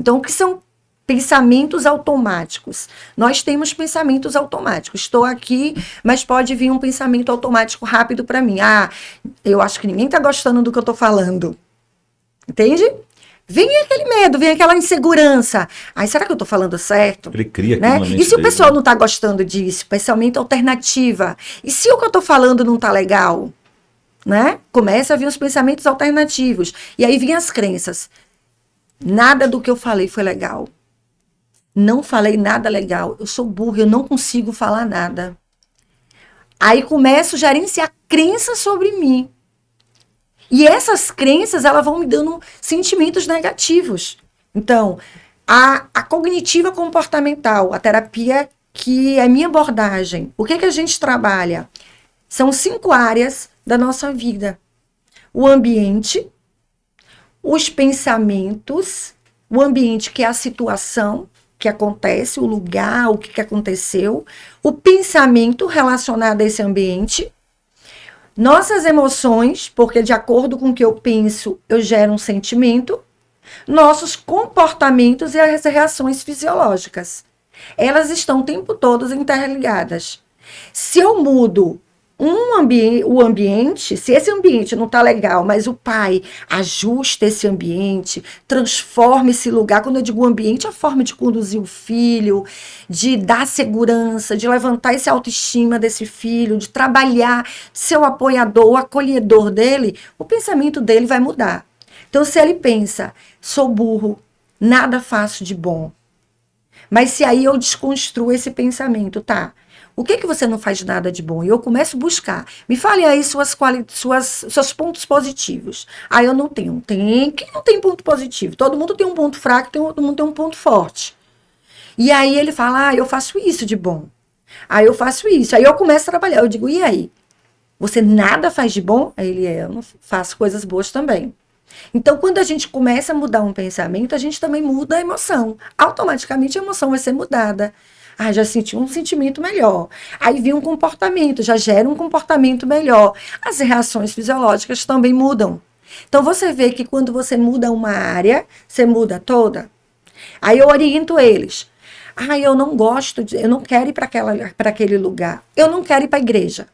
Então, o que são pensamentos automáticos? Nós temos pensamentos automáticos. Estou aqui, mas pode vir um pensamento automático rápido para mim. Ah, eu acho que ninguém está gostando do que eu estou falando. Entende? Vem aquele medo, vem aquela insegurança. Ai, será que eu estou falando certo? Ele cria né? aquilo na mente E se o dele, pessoal né? não está gostando disso? Pensamento alternativa. E se o que eu estou falando não está legal? Né? Começa a vir os pensamentos alternativos. E aí vêm as crenças. Nada do que eu falei foi legal. Não falei nada legal. Eu sou burra, eu não consigo falar nada. Aí começo a gerenciar crenças sobre mim. E essas crenças, elas vão me dando sentimentos negativos. Então, a cognitiva comportamental, a terapia que é minha abordagem, o que a gente trabalha? São 5 áreas da nossa vida. O ambiente, os pensamentos, o ambiente que é a situação que acontece, o lugar, o que aconteceu, o pensamento relacionado a esse ambiente, nossas emoções, porque de acordo com o que eu penso, eu gero um sentimento, nossos comportamentos e as reações fisiológicas. Elas estão o tempo todo interligadas. Se eu mudo o ambiente, se esse ambiente não está legal, mas o pai ajusta esse ambiente, transforma esse lugar, quando eu digo ambiente, é a forma de conduzir o filho, de dar segurança, de levantar essa autoestima desse filho, de trabalhar seu apoiador, o acolhedor dele, o pensamento dele vai mudar. Então, se ele pensa, sou burro, nada faço de bom, mas se aí eu desconstruo esse pensamento, tá? O que você não faz nada de bom? E eu começo a buscar. Me fale aí seus pontos positivos. Aí eu não tenho. Quem não tem ponto positivo? Todo mundo tem um ponto fraco, todo mundo tem um ponto forte. E aí ele fala, eu faço isso de bom. Aí eu faço isso. Aí eu começo a trabalhar. Eu digo, e aí? Você nada faz de bom? Aí ele, eu não faço coisas boas também. Então, quando a gente começa a mudar um pensamento, a gente também muda a emoção. Automaticamente a emoção vai ser mudada. Já senti um sentimento melhor. Aí vem um comportamento, já gera um comportamento melhor. As reações fisiológicas também mudam. Então, você vê que quando você muda uma área, você muda toda. Aí eu oriento eles. Eu não gosto, eu não quero ir para aquele lugar. Eu não quero ir para a igreja.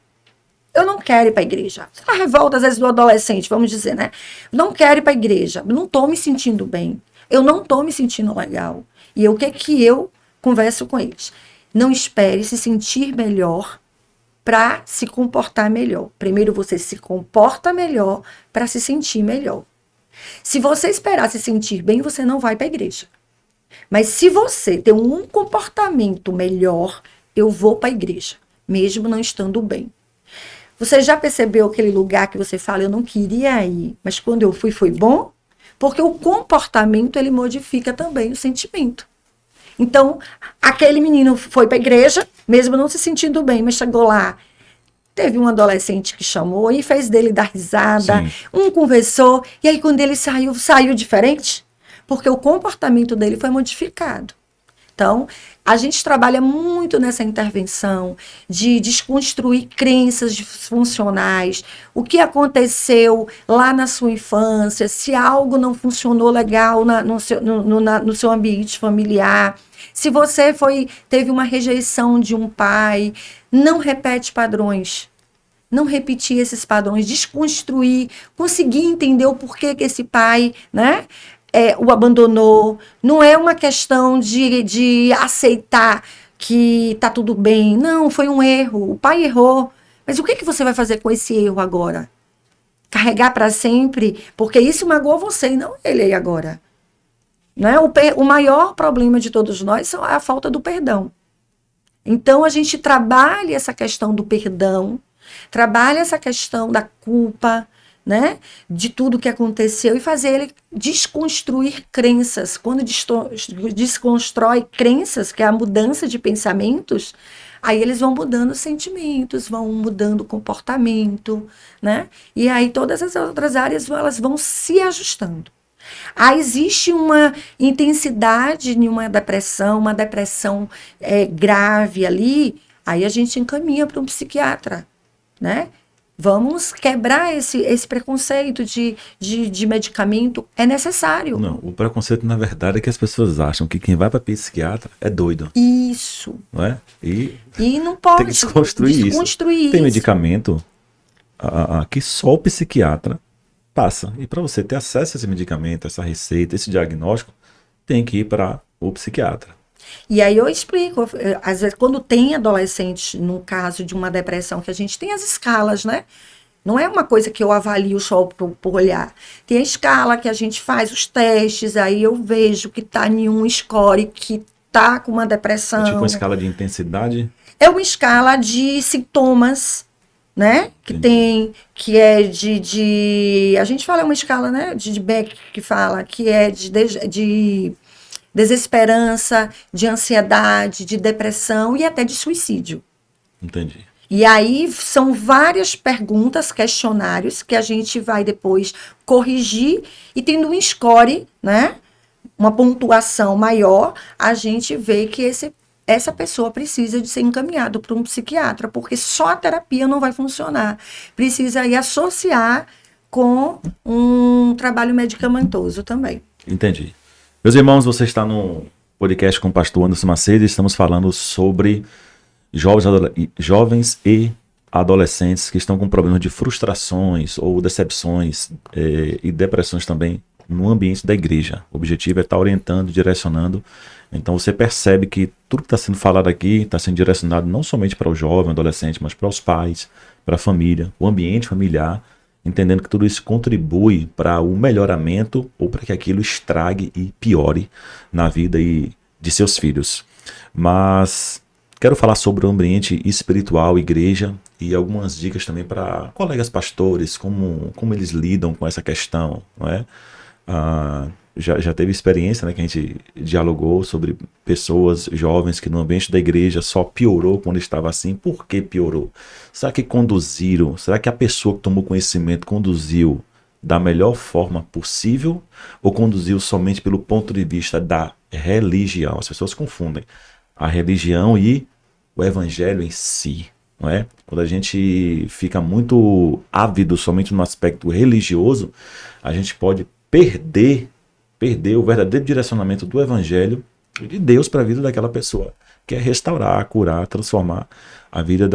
Eu não quero ir para a igreja. A revolta, às vezes, do adolescente, vamos dizer, né? Não quero ir para a igreja. Não estou me sentindo bem. Eu não estou me sentindo legal. E o que eu converso com eles? Não espere se sentir melhor para se comportar melhor. Primeiro você se comporta melhor para se sentir melhor. Se você esperar se sentir bem, você não vai para a igreja. Mas se você tem um comportamento melhor, eu vou para a igreja, mesmo não estando bem. Você já percebeu aquele lugar que você fala, eu não queria ir, mas quando eu fui, foi bom? Porque o comportamento, ele modifica também o sentimento. Então, aquele menino foi para a igreja, mesmo não se sentindo bem, mas chegou lá, teve um adolescente que chamou e fez dele dar risada, conversou, e aí quando ele saiu diferente, porque o comportamento dele foi modificado. Então, a gente trabalha muito nessa intervenção de desconstruir crenças disfuncionais, o que aconteceu lá na sua infância, se algo não funcionou legal no seu ambiente familiar, se você teve uma rejeição de um pai, não repete padrões. Não repetir esses padrões, desconstruir, conseguir entender o porquê que esse pai, né, o abandonou. Não é uma questão de aceitar que tá tudo bem. Não, foi um erro. O pai errou. Mas o que você vai fazer com esse erro agora? Carregar para sempre? Porque isso magoou você e não ele aí agora. Né? O maior problema de todos nós é a falta do perdão. Então, a gente trabalha essa questão do perdão, trabalha essa questão da culpa, né, de tudo que aconteceu e fazer ele desconstruir crenças. Quando desconstrói crenças, que é a mudança de pensamentos, aí eles vão mudando sentimentos, vão mudando comportamento, né? E aí todas as outras áreas elas vão se ajustando. Existe uma intensidade em uma depressão grave ali, aí a gente encaminha para um psiquiatra, né? Vamos quebrar esse preconceito de medicamento. É necessário. Não, o preconceito, na verdade, é que as pessoas acham que quem vai para psiquiatra é doido. Isso. Não é? E não pode tem que desconstruir isso. Tem medicamento que só o psiquiatra passa. E para você ter acesso a esse medicamento, essa receita, esse diagnóstico, tem que ir para o psiquiatra. E aí eu explico, às vezes, quando tem adolescente, no caso de uma depressão, que a gente tem as escalas, né? Não é uma coisa que eu avalio só por olhar. Tem a escala que a gente faz os testes, aí eu vejo que tá em um score que tá com uma depressão. É tipo uma escala de intensidade? É uma escala de sintomas, né? Que é de a gente fala uma escala, né? De Beck que fala que é de desesperança, de ansiedade, de depressão e até de suicídio. Entendi. E aí são várias perguntas, questionários que a gente vai depois corrigir e tendo um score, né? Uma pontuação maior, a gente vê que essa pessoa precisa de ser encaminhado para um psiquiatra, porque só a terapia não vai funcionar. Precisa aí associar com um trabalho medicamentoso também. Entendi. Meus irmãos, você está no podcast com o pastor Anderson Macedo e estamos falando sobre jovens e adolescentes que estão com problemas de frustrações ou decepções e depressões também no ambiente da igreja. O objetivo é estar orientando, direcionando. Então você percebe que tudo que está sendo falado aqui está sendo direcionado não somente para o jovem, adolescente, mas para os pais, para a família, o ambiente familiar, entendendo que tudo isso contribui para o melhoramento ou para que aquilo estrague e piore na vida de seus filhos. Mas quero falar sobre o ambiente espiritual, igreja, e algumas dicas também para colegas pastores, como eles lidam com essa questão, não é? Já teve experiência, né, que a gente dialogou sobre pessoas jovens que no ambiente da igreja só piorou quando estava assim. Por que piorou? Será que conduziram? Será que a pessoa que tomou conhecimento conduziu da melhor forma possível ou conduziu somente pelo ponto de vista da religião? As pessoas confundem a religião e o evangelho em si, não é? Quando a gente fica muito ávido somente no aspecto religioso, a gente pode perder o verdadeiro direcionamento do evangelho e de Deus para a vida daquela pessoa, que é restaurar, curar, transformar a vida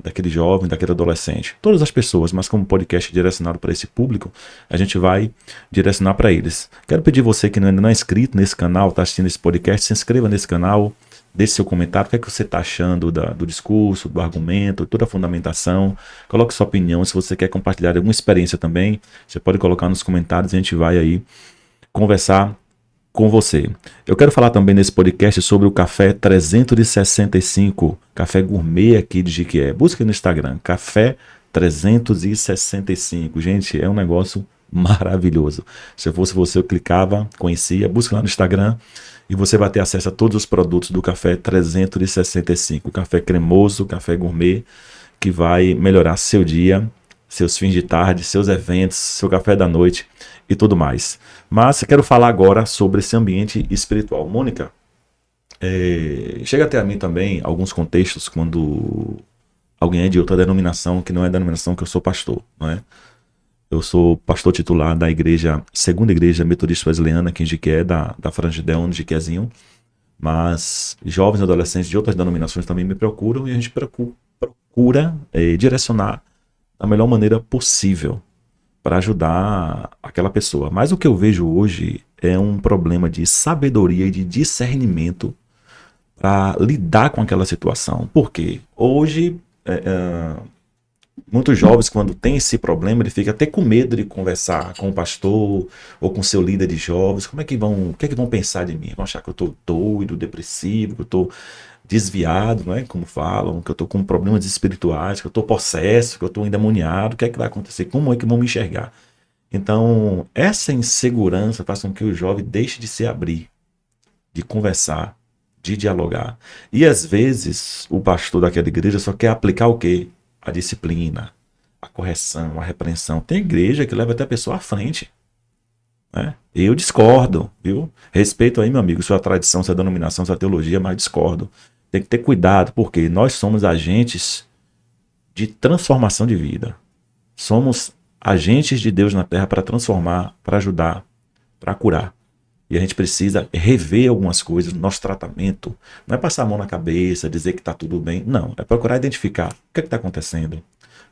daquele jovem, daquele adolescente. Todas as pessoas, mas como podcast direcionado para esse público, a gente vai direcionar para eles. Quero pedir você que ainda não é inscrito nesse canal, está assistindo esse podcast, se inscreva nesse canal, deixe seu comentário, o que é que você está achando do discurso, do argumento, toda a fundamentação. Coloque sua opinião, se você quer compartilhar alguma experiência também, você pode colocar nos comentários e a gente vai aí conversar com você. Eu quero falar também nesse podcast sobre o Café 365, café gourmet aqui de Jequié. Busque no Instagram, Café 365. Gente, é um negócio maravilhoso. Se eu fosse você, eu clicava, conhecia, busque lá no Instagram e você vai ter acesso a todos os produtos do Café 365. Café cremoso, café gourmet, que vai melhorar seu dia, seus fins de tarde, seus eventos, seu café da noite e tudo mais. Mas eu quero falar agora sobre esse ambiente espiritual. Mônica, chega até a mim também alguns contextos quando alguém é de outra denominação, que não é a denominação que eu sou pastor, não é? Eu sou pastor titular da segunda igreja metodista wesleyana aqui em Jequié, da Frangidel, no Jequiézinho, mas jovens e adolescentes de outras denominações também me procuram e a gente procura direcionar da melhor maneira possível para ajudar aquela pessoa. Mas o que eu vejo hoje é um problema de sabedoria e de discernimento para lidar com aquela situação. Por quê? Hoje, muitos jovens, quando tem esse problema, ele fica até com medo de conversar com o pastor ou com seu líder de jovens. O que é que vão pensar de mim? Vão achar que eu estou doido, depressivo, que eu estou desviado, né? Como falam, que eu estou com problemas espirituais, que eu estou possesso, que eu estou endemoniado, o que é que vai acontecer? Como é que vão me enxergar? Então, essa insegurança faz com que o jovem deixe de se abrir, de conversar, de dialogar. E às vezes o pastor daquela igreja só quer aplicar o quê? A disciplina, a correção, a repreensão. Tem igreja que leva até a pessoa à frente, né? Eu discordo, viu? Respeito aí, meu amigo, sua tradição, sua denominação, sua teologia, mas discordo. Tem que ter cuidado, porque nós somos agentes de transformação de vida. Somos agentes de Deus na terra para transformar, para ajudar, para curar. E a gente precisa rever algumas coisas no nosso tratamento. Não é passar a mão na cabeça, dizer que está tudo bem. Não, é procurar identificar o que está acontecendo.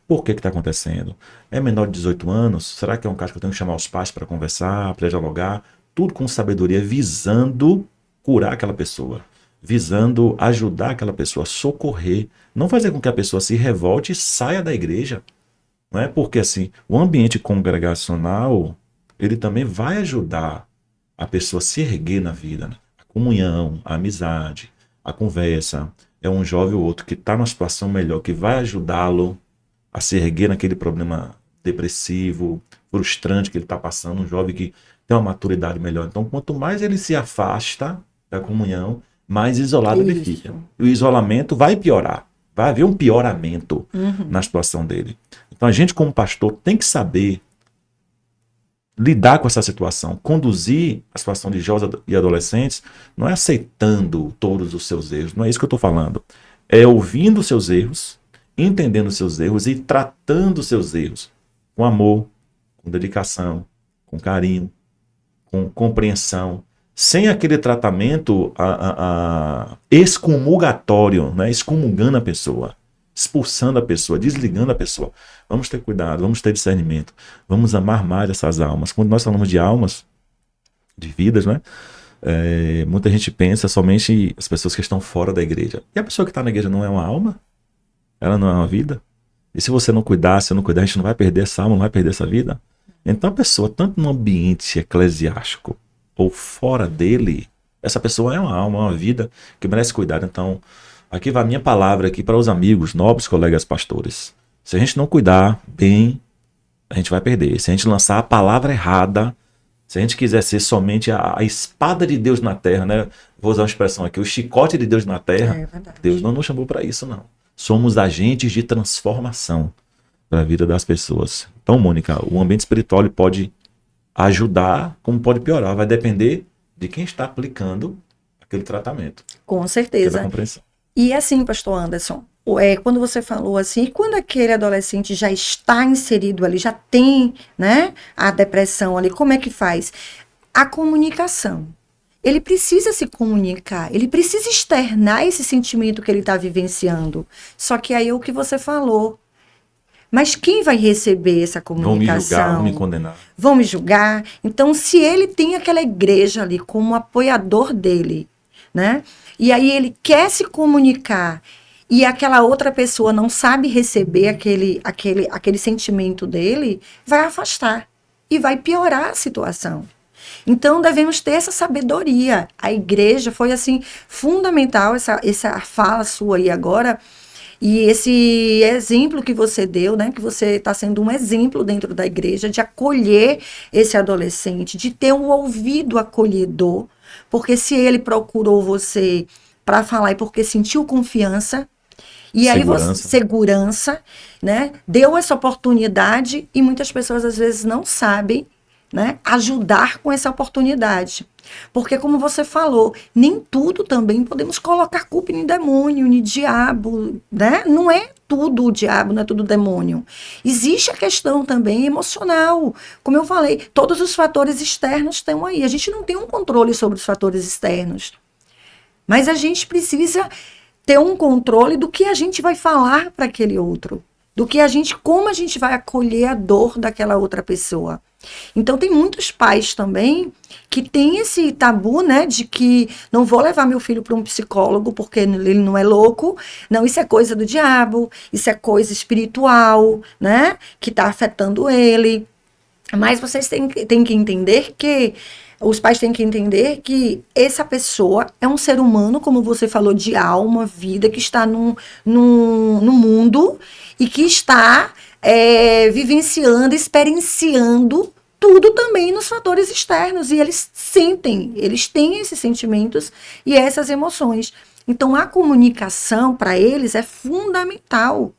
Por que está acontecendo? É menor de 18 anos? Será que é um caso que eu tenho que chamar os pais para conversar, para dialogar? Tudo com sabedoria, visando curar aquela pessoa. Visando ajudar aquela pessoa, socorrer. Não fazer com que a pessoa se revolte e saia da igreja. Não é porque assim, o ambiente congregacional, ele também vai ajudar a pessoa se erguer na vida, né? A comunhão, a amizade, a conversa. É um jovem ou outro que está numa situação melhor, que vai ajudá-lo a se erguer naquele problema depressivo, frustrante que ele está passando. Um jovem que tem uma maturidade melhor. Então, quanto mais ele se afasta da comunhão, mais isolado ele fica. E o isolamento vai piorar. Vai haver um pioramento na situação dele. Então, a gente, como pastor, tem que saber lidar com essa situação, conduzir a situação de jovens e adolescentes, não é aceitando todos os seus erros, não é isso que eu estou falando. É ouvindo os seus erros, entendendo os seus erros e tratando os seus erros com amor, com dedicação, com carinho, com compreensão, sem aquele tratamento excomulgatório, né? Excomungando a pessoa, expulsando a pessoa, desligando a pessoa. Vamos ter cuidado, vamos ter discernimento, vamos amar mais essas almas. Quando nós falamos de almas, de vidas, né? Muita gente pensa somente as pessoas que estão fora da igreja. E a pessoa que está na igreja não é uma alma? Ela não é uma vida? E se você não cuidar, se eu não cuidar, a gente não vai perder essa alma, não vai perder essa vida? Então a pessoa, tanto no ambiente eclesiástico ou fora dele, essa pessoa é uma alma, é uma vida que merece cuidado. Então, aqui vai a minha palavra aqui para os amigos, nobres colegas pastores. Se a gente não cuidar bem, a gente vai perder. Se a gente lançar a palavra errada, se a gente quiser ser somente a espada de Deus na terra, né? Vou usar uma expressão aqui, o chicote de Deus na terra, Deus não nos chamou para isso, não. Somos agentes de transformação para a vida das pessoas. Então, Mônica, o ambiente espiritual ele pode ajudar, como pode piorar. Vai depender de quem está aplicando aquele tratamento. Com certeza. E assim, pastor Anderson, quando você falou assim, quando aquele adolescente já está inserido ali, já tem, né, a depressão ali, como é que faz? A comunicação. Ele precisa se comunicar, ele precisa externar esse sentimento que ele está vivenciando. Só que aí é o que você falou. Mas quem vai receber essa comunicação? Vão me julgar, vão me condenar. Vão me julgar. Então, se ele tem aquela igreja ali como apoiador dele, né? E aí ele quer se comunicar e aquela outra pessoa não sabe receber aquele sentimento dele, vai afastar e vai piorar a situação. Então, devemos ter essa sabedoria. A igreja foi, assim, fundamental, essa fala sua aí agora, e esse exemplo que você deu, né, que você está sendo um exemplo dentro da igreja, de acolher esse adolescente, de ter um ouvido acolhedor, porque se ele procurou você para falar é porque sentiu confiança, e aí segurança, né, deu essa oportunidade, e muitas pessoas às vezes não sabem, né, ajudar com essa oportunidade. Porque, como você falou, nem tudo também podemos colocar culpa em demônio, em diabo, né? Não é tudo o diabo, não é tudo o demônio. Existe a questão também emocional. Como eu falei, todos os fatores externos estão aí. A gente não tem um controle sobre os fatores externos. Mas a gente precisa ter um controle do que a gente vai falar para aquele outro. Como a gente vai acolher a dor daquela outra pessoa. Então, tem muitos pais também que têm esse tabu, né, de que não vou levar meu filho para um psicólogo porque ele não é louco. Não, isso é coisa do diabo, isso é coisa espiritual, né, que está afetando ele. Mas vocês têm que entender que Os pais têm que entender que essa pessoa é um ser humano, como você falou, de alma, vida, que está no mundo e que está vivenciando, experienciando tudo também nos fatores externos. E eles sentem, eles têm esses sentimentos e essas emoções. Então, a comunicação para eles é fundamental.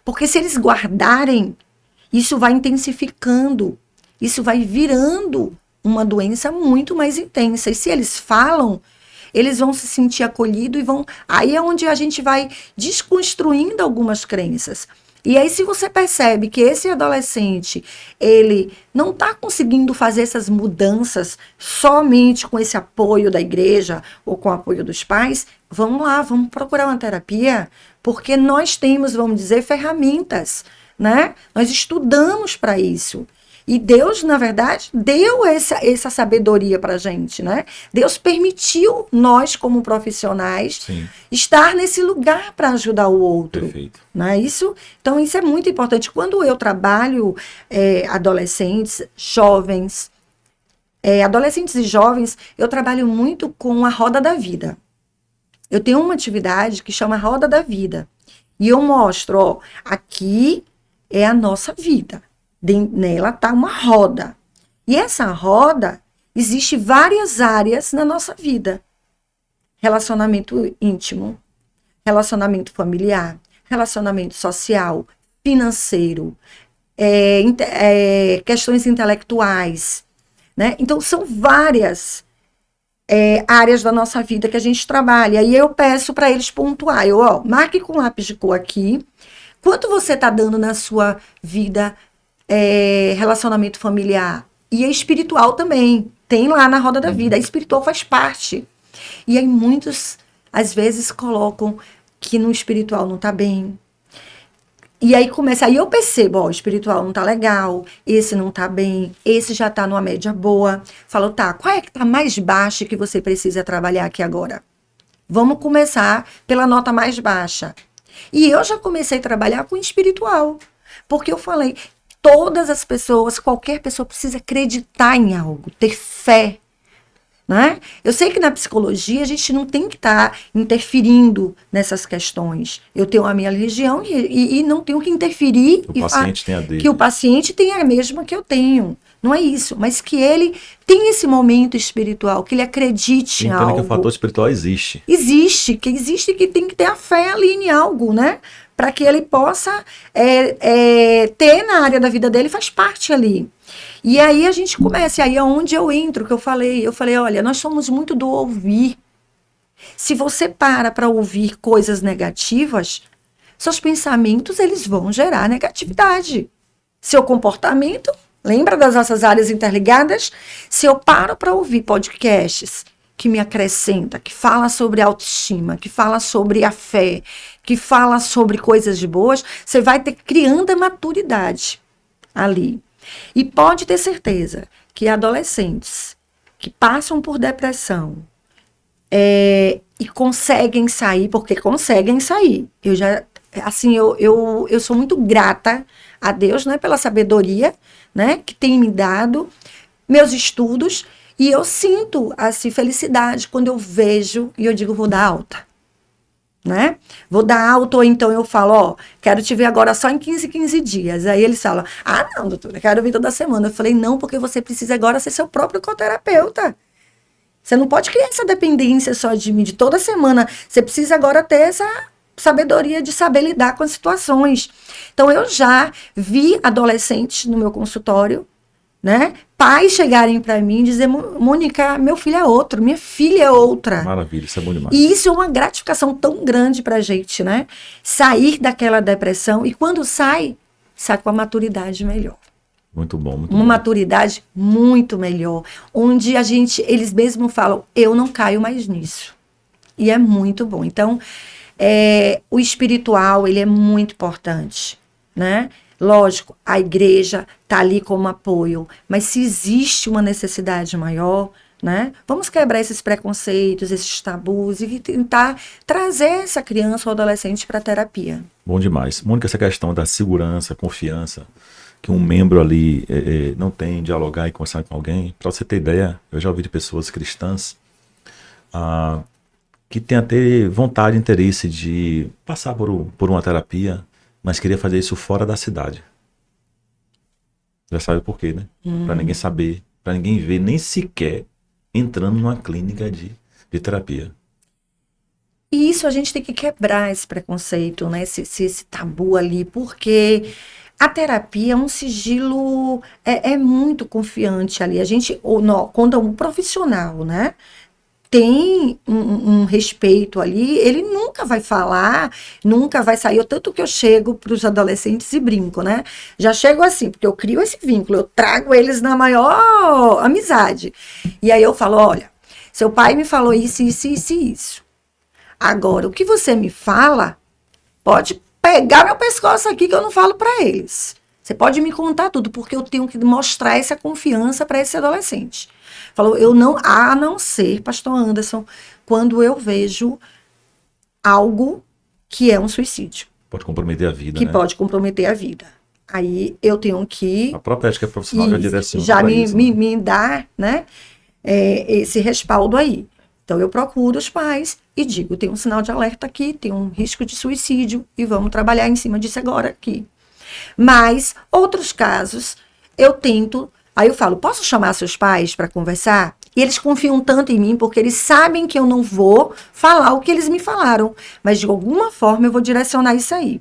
Porque se eles guardarem, isso vai intensificando, isso vai virando uma doença muito mais intensa. E se eles falam, eles vão se sentir acolhidos e vão... Aí é onde a gente vai desconstruindo algumas crenças. E aí, se você percebe que esse adolescente, ele não está conseguindo fazer essas mudanças somente com esse apoio da igreja ou com o apoio dos pais, vamos lá, vamos procurar uma terapia, porque nós temos, vamos dizer, ferramentas, né? Nós estudamos para isso. E Deus, na verdade, deu essa sabedoria para a gente, né? Deus permitiu nós, como profissionais, Sim. estar nesse lugar para ajudar o outro. Perfeito. Não é isso? Então, isso é muito importante. Quando eu trabalho adolescentes, jovens, adolescentes e jovens, eu trabalho muito com a roda da vida. Eu tenho uma atividade que chama Roda da Vida. E eu mostro, ó, aqui é a nossa vida. Nela está uma roda. E essa roda, existe várias áreas na nossa vida. Relacionamento íntimo, relacionamento familiar, relacionamento social, financeiro, questões intelectuais, né? Então, são várias áreas da nossa vida que a gente trabalha. E eu peço para eles pontuar. Marque com lápis de cor aqui. Quanto você está dando na sua vida relacionamento familiar? E espiritual também. Tem lá na roda da vida. A espiritual faz parte. E aí muitos, às vezes, colocam que no espiritual não está bem. E aí começa, aí eu percebo, o espiritual não tá legal, esse não tá bem, esse já tá numa média boa. Falo, tá, qual é que tá mais baixa que você precisa trabalhar aqui agora? Vamos começar pela nota mais baixa. E eu já comecei a trabalhar com espiritual, porque eu falei, todas as pessoas, qualquer pessoa precisa acreditar em algo, ter fé. Né? Eu sei que na psicologia a gente não tem que estar interferindo nessas questões. Eu tenho a minha religião e não tenho que interferir o paciente tem a dele. Que o paciente tenha a mesma que eu tenho. Não é isso, mas que ele tenha esse momento espiritual, que ele acredite em algo. Entenda que o fator espiritual existe. Existe, que tem que ter a fé ali em algo, né? Para que ele possa ter na área da vida dele, faz parte ali. E aí a gente começa, e aí é onde eu entro, que eu falei, olha, nós somos muito do ouvir. Se você para ouvir coisas negativas, seus pensamentos, eles vão gerar negatividade. Seu comportamento, lembra das nossas áreas interligadas? Se eu paro para ouvir podcasts que me acrescenta, que fala sobre autoestima, que fala sobre a fé, que fala sobre coisas de boas, você vai criando a maturidade ali. E pode ter certeza que adolescentes que passam por depressão e conseguem sair, porque conseguem sair. Eu sou muito grata a Deus, né, pela sabedoria, né, que tem me dado, meus estudos, e eu sinto assim, felicidade quando eu vejo e eu digo, vou dar alta. Né? Vou dar alta, ou então eu falo, quero te ver agora só em 15 dias. Aí eles falam, não, doutora, quero vir toda semana. Eu falei, não, porque você precisa agora ser seu próprio coterapeuta. Você não pode criar essa dependência só de mim, de toda semana. Você precisa agora ter essa sabedoria de saber lidar com as situações. Então, eu já vi adolescentes no meu consultório, né? Pais chegarem para mim e dizer, Mônica, meu filho é outro, minha filha é outra. Maravilha, isso é bom demais. E isso é uma gratificação tão grande pra gente, né? Sair daquela depressão e quando sai com a maturidade melhor. Muito bom, muito uma bom. maturidade muito melhor, onde eles mesmos falam, eu não caio mais nisso. E é muito bom. Então, o espiritual, ele é muito importante, né? Lógico, a igreja está ali como apoio, mas se existe uma necessidade maior, né? Vamos quebrar esses preconceitos, esses tabus e tentar trazer essa criança ou adolescente para a terapia. Bom demais. Mônica, essa questão da segurança, confiança, que um membro ali não tem dialogar e conversar com alguém. Para você ter ideia, eu já ouvi de pessoas cristãs que têm até vontade e interesse de passar por uma terapia, mas queria fazer isso fora da cidade. Já sabe por quê, né? Para ninguém saber, para ninguém ver, nem sequer entrando numa clínica de terapia. E isso a gente tem que quebrar esse preconceito, né? Esse tabu ali, porque a terapia é um sigilo, é muito confiante ali. A gente, quando um profissional, né, tem um respeito ali, ele nunca vai falar, nunca vai sair. Tanto que eu chego para os adolescentes e brinco, né? Já chego assim, porque eu crio esse vínculo, eu trago eles na maior amizade. E aí eu falo, olha, seu pai me falou isso, isso, isso e isso. Agora, o que você me fala, pode pegar meu pescoço aqui que eu não falo para eles. Você pode me contar tudo, porque eu tenho que mostrar essa confiança para esse adolescente. Falou, a não ser, pastor Anderson, quando eu vejo algo que é um suicídio. Pode comprometer a vida, que né? pode comprometer a vida. Aí eu tenho que... A própria ética profissional já direciona já para me, isso, me, né? me dá, né, esse respaldo aí. Então eu procuro os pais e digo, tem um sinal de alerta aqui, tem um risco de suicídio e vamos trabalhar em cima disso agora aqui. Mas outros casos eu tento, aí eu falo, posso chamar seus pais para conversar? E eles confiam tanto em mim porque eles sabem que eu não vou falar o que eles me falaram, mas de alguma forma eu vou direcionar isso aí.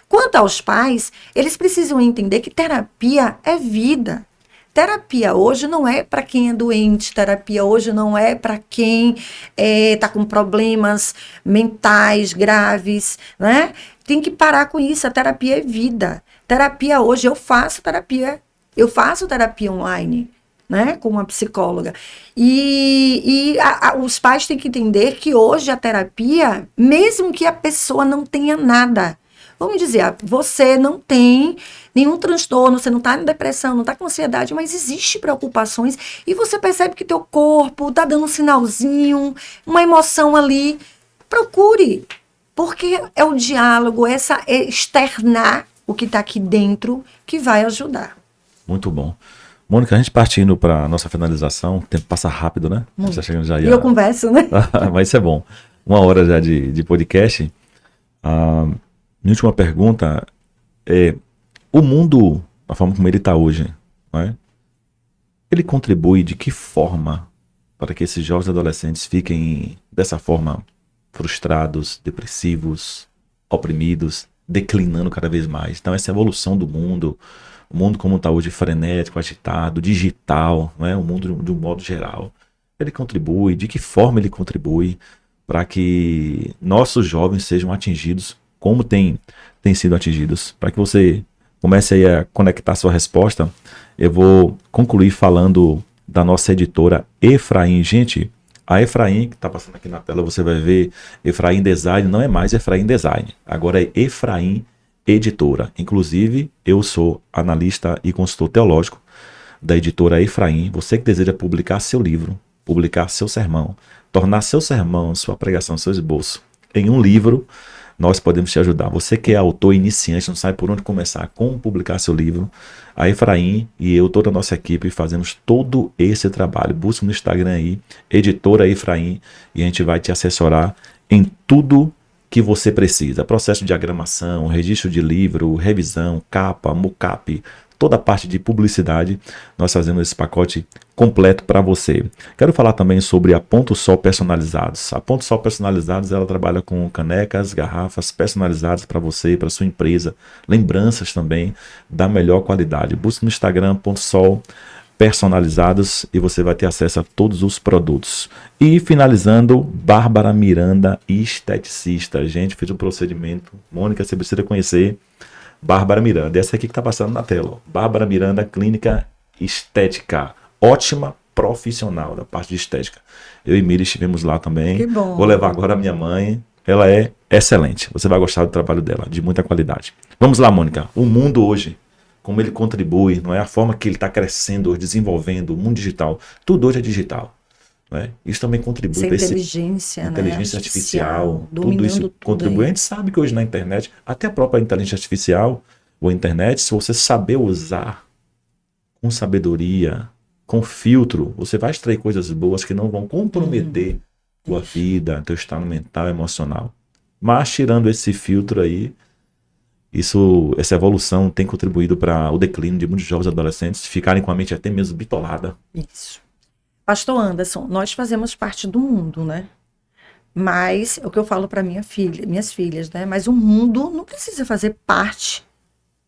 Quanto aos pais, eles precisam entender que terapia é vida. Terapia hoje não é para quem é doente, terapia hoje não é para quem está com problemas mentais graves, né? Tem que parar com isso, a terapia é vida. Terapia hoje, eu faço terapia online, né? Com uma psicóloga. E os pais têm que entender que hoje a terapia, mesmo que a pessoa não tenha nada, vamos dizer, você não tem nenhum transtorno, você não está em depressão, não está com ansiedade, mas existe preocupações e você percebe que teu corpo está dando um sinalzinho, uma emoção ali. Procure, porque é o diálogo, externar o que está aqui dentro que vai ajudar. Muito bom. Mônica, a gente partindo para a nossa finalização, o tempo passa rápido, né? A gente tá chegando já E eu converso, né? Mas isso é bom. 1 hora já de podcast. Minha última pergunta é: o mundo, da forma como ele está hoje, não é? Ele contribui de que forma para que esses jovens adolescentes fiquem dessa forma frustrados, depressivos, oprimidos, declinando cada vez mais? Então essa evolução do mundo, o mundo como está hoje, frenético, agitado, digital, não é? O mundo de um modo geral, ele contribui, de que forma ele contribui para que nossos jovens sejam atingidos como têm sido atingidos? Para que você comece aí a conectar sua resposta, eu vou concluir falando da nossa editora Efraim. Gente, a Efraim, que está passando aqui na tela, você vai ver, Efraim Design, não é mais Efraim Design, agora é Efraim Editora. Inclusive, eu sou analista e consultor teológico da editora Efraim. Você que deseja publicar seu livro, publicar seu sermão, tornar seu sermão, sua pregação, seu esboço em um livro, nós podemos te ajudar. Você que é autor iniciante, não sabe por onde começar, como publicar seu livro, a Efraim e eu, toda a nossa equipe, fazemos todo esse trabalho. Busca no Instagram aí, editora Efraim, e a gente vai te assessorar em tudo que você precisa. Processo de diagramação, registro de livro, revisão, capa, mockup, toda a parte de publicidade, nós fazemos esse pacote completo para você. Quero falar também sobre a Ponto Sol Personalizados. A Ponto Sol Personalizados, ela trabalha com canecas, garrafas personalizadas para você e para sua empresa. Lembranças também da melhor qualidade. Busque no Instagram Ponto Sol Personalizados e você vai ter acesso a todos os produtos. E finalizando, Bárbara Miranda, esteticista. Gente, fiz um procedimento. Mônica, você precisa conhecer Bárbara Miranda, essa aqui que está passando na tela, ó. Bárbara Miranda, clínica estética, ótima profissional da parte de estética. Eu e Miri estivemos lá também. Que bom. Vou levar agora a minha mãe, ela é excelente, você vai gostar do trabalho dela, de muita qualidade. Vamos lá, Mônica, o mundo hoje, como ele contribui, não é? A forma que ele está crescendo, desenvolvendo, o mundo digital, tudo hoje é digital. Né? Isso também contribui para inteligência artificial, tudo isso contribui. A gente sabe que hoje na internet, até a própria inteligência artificial, ou internet, se você saber usar com sabedoria, com filtro, você vai extrair coisas boas que não vão comprometer tua vida, teu estado mental, emocional. Mas tirando esse filtro aí, essa evolução tem contribuído para o declínio de muitos jovens adolescentes ficarem com a mente até mesmo bitolada. Isso. Pastor Anderson, nós fazemos parte do mundo, né? Mas é o que eu falo para minhas filhas, né? Mas o mundo não precisa fazer parte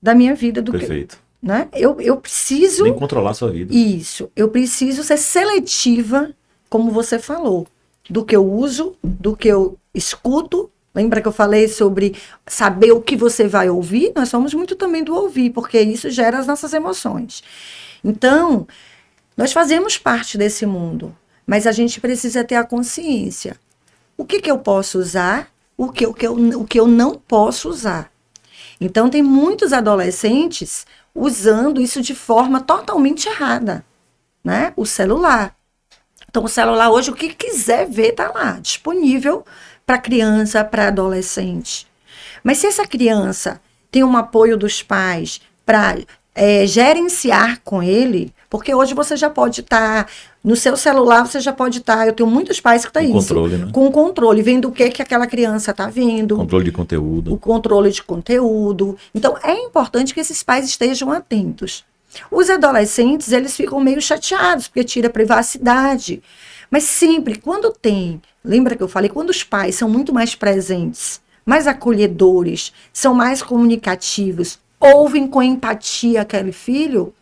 da minha vida. Perfeito. Né? Eu preciso... Nem controlar a sua vida. Isso. Eu preciso ser seletiva, como você falou, do que eu uso, do que eu escuto. Lembra que eu falei sobre saber o que você vai ouvir? Nós somos muito também do ouvir, porque isso gera as nossas emoções. Então, nós fazemos parte desse mundo, mas a gente precisa ter a consciência. O que eu posso usar, o que eu não posso usar. Então, tem muitos adolescentes usando isso de forma totalmente errada, né? O celular. Então, o celular hoje, o que quiser ver, tá lá, disponível para criança, para adolescente. Mas se essa criança tem um apoio dos pais para gerenciar com ele, porque hoje você já pode estar, no seu celular você já pode estar, eu tenho muitos pais que estão controle, né? Com controle, vendo o que aquela criança está vendo. Controle de conteúdo. O controle de conteúdo. Então, é importante que esses pais estejam atentos. Os adolescentes, eles ficam meio chateados, porque tira a privacidade. Mas sempre, quando tem, lembra que eu falei, quando os pais são muito mais presentes, mais acolhedores, são mais comunicativos, ouvem com empatia aquele filho,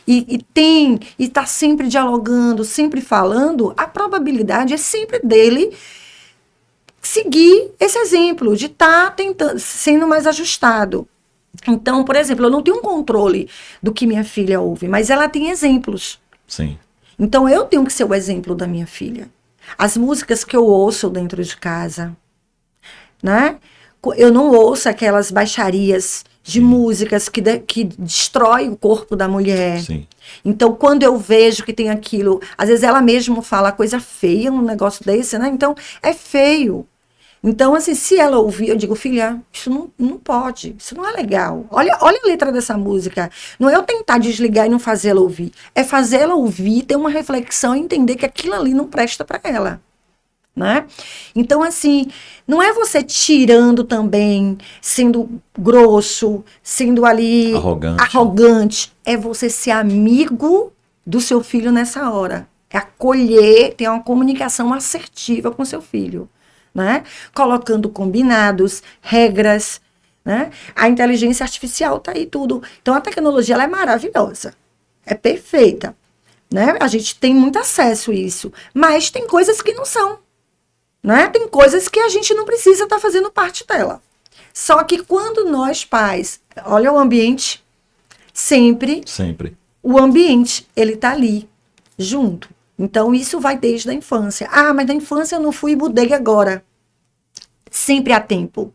e está sempre dialogando, sempre falando, a probabilidade é sempre dele seguir esse exemplo, de estar tentando, sendo mais ajustado. Então, por exemplo, eu não tenho um controle do que minha filha ouve, mas ela tem exemplos. Sim. Então, eu tenho que ser o exemplo da minha filha. As músicas que eu ouço dentro de casa, né? Eu não ouço aquelas baixarias de músicas que destrói o corpo da mulher. Sim. Então, quando eu vejo que tem aquilo, às vezes ela mesma fala coisa feia, um negócio desse, né? Então, é feio. Então, assim, se ela ouvir, eu digo, filha, isso não pode, isso não é legal. Olha a letra dessa música. Não é eu tentar desligar e não fazê-la ouvir. É fazê-la ouvir, ter uma reflexão e entender que aquilo ali não presta para ela. Né? Então, assim, não é você tirando também, sendo grosso, sendo ali arrogante. É você ser amigo do seu filho nessa hora. É acolher, ter uma comunicação assertiva com seu filho. Né? Colocando combinados, regras, né? A inteligência artificial está aí tudo. Então, a tecnologia ela é maravilhosa, é perfeita, né? A gente tem muito acesso a isso, mas tem coisas que não são, né? Tem coisas que a gente não precisa estar fazendo parte dela. Só que quando nós pais, olha o ambiente, sempre o ambiente, ele está ali, junto. Então, isso vai desde a infância. Ah, mas na infância eu não fui e mudei agora. Sempre há tempo.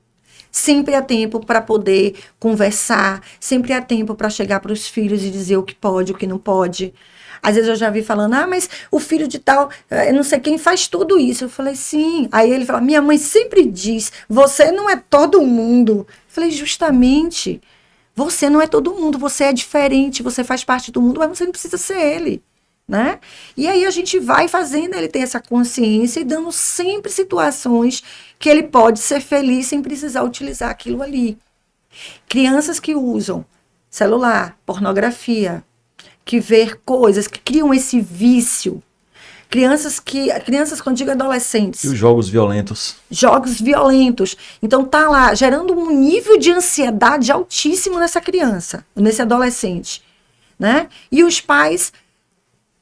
Sempre há tempo para poder conversar. Sempre há tempo para chegar para os filhos e dizer o que pode, o que não pode. Às vezes eu já vi falando, mas o filho de tal, não sei quem, faz tudo isso. Eu falei, sim. Aí ele fala, minha mãe sempre diz, você não é todo mundo. Eu falei, justamente, você não é todo mundo, você é diferente, você faz parte do mundo, mas você não precisa ser ele. Né? E aí a gente vai fazendo ele ter essa consciência e dando sempre situações que ele pode ser feliz sem precisar utilizar aquilo ali. Crianças que usam celular, pornografia, que vê coisas, que criam esse vício. Crianças, quando digo adolescentes. E os jogos violentos. Jogos violentos. Então tá lá, gerando um nível de ansiedade altíssimo nessa criança, nesse adolescente. Né? E os pais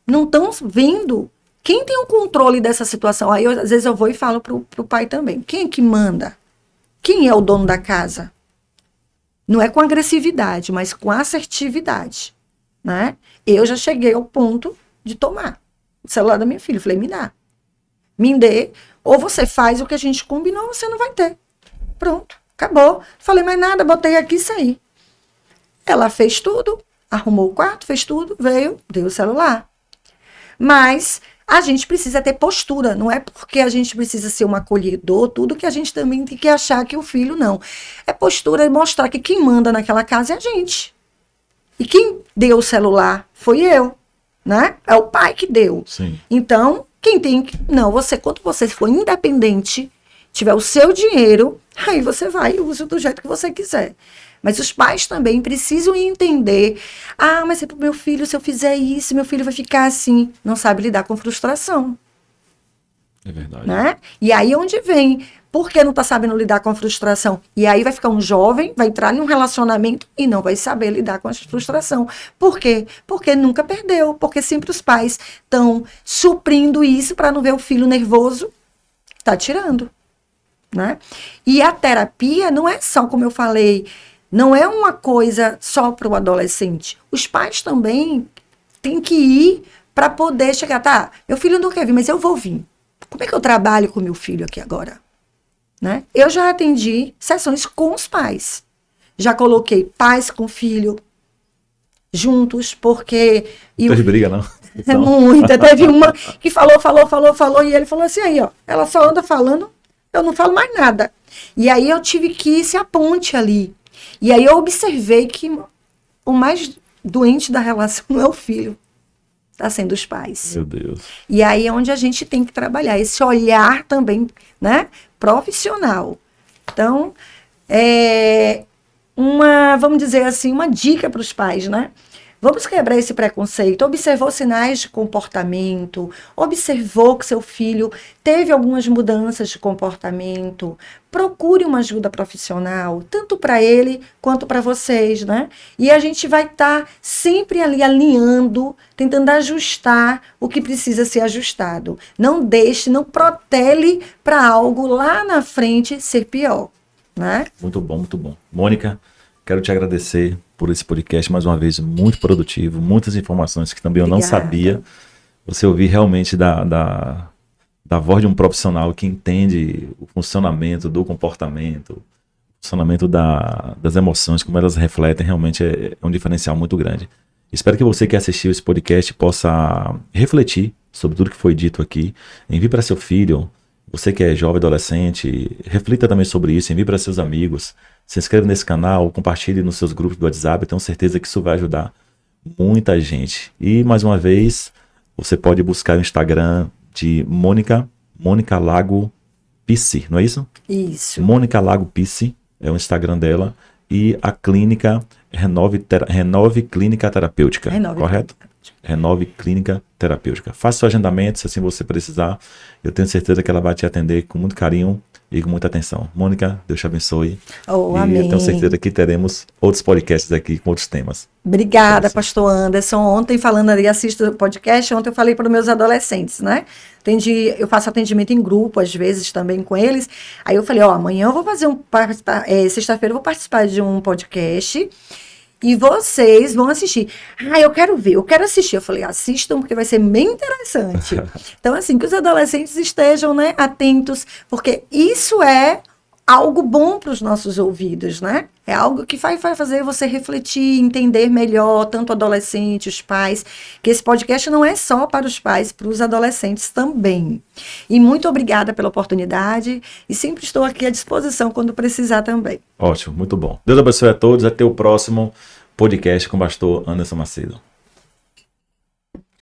não estão vendo quem tem o controle dessa situação. Aí, às vezes, eu vou e falo pro pai também. Quem é que manda? Quem é o dono da casa? Não é com agressividade, mas com assertividade. Né? Eu já cheguei ao ponto de tomar o celular da minha filha. Falei, me dá. Me dê. Ou você faz o que a gente combinou, ou você não vai ter. Pronto, acabou. Falei mais nada, botei aqui e saí. Ela fez tudo, arrumou o quarto, fez tudo, veio, deu o celular. Mas A gente precisa ter postura, não é porque a gente precisa ser um acolhedor, tudo que a gente também tem que achar que o filho não. É postura, é mostrar que quem manda naquela casa é a gente. E quem deu o celular foi eu, né? É o pai que deu. Sim. Então, quem tem que... Não, você, quando você for independente, tiver o seu dinheiro, aí você vai e usa do jeito que você quiser. Mas os pais também precisam entender. Ah, mas é pro meu filho, se eu fizer isso, meu filho vai ficar assim. Não sabe lidar com frustração. É verdade. Né? E aí onde vem? Por que não está sabendo lidar com a frustração? E aí vai ficar um jovem, vai entrar em um relacionamento e não vai saber lidar com a frustração. Por quê? Porque nunca perdeu. Porque sempre os pais estão suprindo isso para não ver o filho nervoso. Está tirando. Né? E a terapia não é só, como eu falei, não é uma coisa só para o adolescente. Os pais também têm que ir para poder chegar. Tá, meu filho não quer vir, mas eu vou vir. Como é que eu trabalho com meu filho aqui agora? Né? Eu já atendi sessões com os pais. Já coloquei pais com filho juntos, porque... Não teve briga, não? É muita. Teve uma que falou, e ele falou assim, aí, ó, ela só anda falando, eu não falo mais nada. E aí eu tive que ser a ponte ali. E aí eu observei que o mais doente da relação não é o filho, está sendo os pais. Meu Deus. E aí é onde a gente tem que trabalhar, esse olhar também, né, profissional. Então, vamos dizer assim, uma dica para os pais, né? Vamos quebrar esse preconceito. Observou sinais de comportamento, observou que seu filho teve algumas mudanças de comportamento, procure uma ajuda profissional, tanto para ele quanto para vocês, né? E a gente vai estar sempre ali alinhando, tentando ajustar o que precisa ser ajustado. Não deixe, não protele para algo lá na frente ser pior, né? Muito bom, muito bom. Mônica, quero te agradecer por esse podcast, mais uma vez, muito produtivo, muitas informações que também eu não sabia. Você ouvir realmente da voz de um profissional que entende o funcionamento do comportamento, o funcionamento das emoções, como elas refletem, realmente é um diferencial muito grande. Espero que você que assistiu esse podcast possa refletir sobre tudo que foi dito aqui. Envie para seu filho, você que é jovem, adolescente, reflita também sobre isso, envie para seus amigos. Se inscreva nesse canal, compartilhe nos seus grupos do WhatsApp, eu tenho certeza que isso vai ajudar muita gente. E, mais uma vez, você pode buscar o Instagram de Mônica Lago Psi, não é isso? Isso. Mônica Lago Psi é o Instagram dela. E a clínica Renove Clínica Terapêutica, correto? Renove Clínica Terapêutica. Faça seu agendamento, se assim você precisar. Eu tenho certeza que ela vai te atender com muito carinho e com muita atenção. Mônica, Deus te abençoe. Oh, e amém. Eu tenho certeza que teremos outros podcasts aqui com outros temas. Obrigada, pastor Anderson. Ontem, falando ali, assisto o podcast, ontem eu falei para os meus adolescentes, né? Eu faço atendimento em grupo, às vezes, também com eles. Aí eu falei, amanhã eu vou fazer sexta-feira eu vou participar de um podcast e vocês vão assistir. Eu quero ver, eu quero assistir. Eu falei, assistam, porque vai ser bem interessante. Então, assim, que os adolescentes estejam, né, atentos, porque isso é algo bom para os nossos ouvidos, né? É algo que vai fazer você refletir, entender melhor, tanto o adolescente, os pais, que esse podcast não é só para os pais, para os adolescentes também. E muito obrigada pela oportunidade e sempre estou aqui à disposição quando precisar também. Ótimo, muito bom. Deus abençoe a todos, até o próximo podcast com o pastor Anderson Macedo.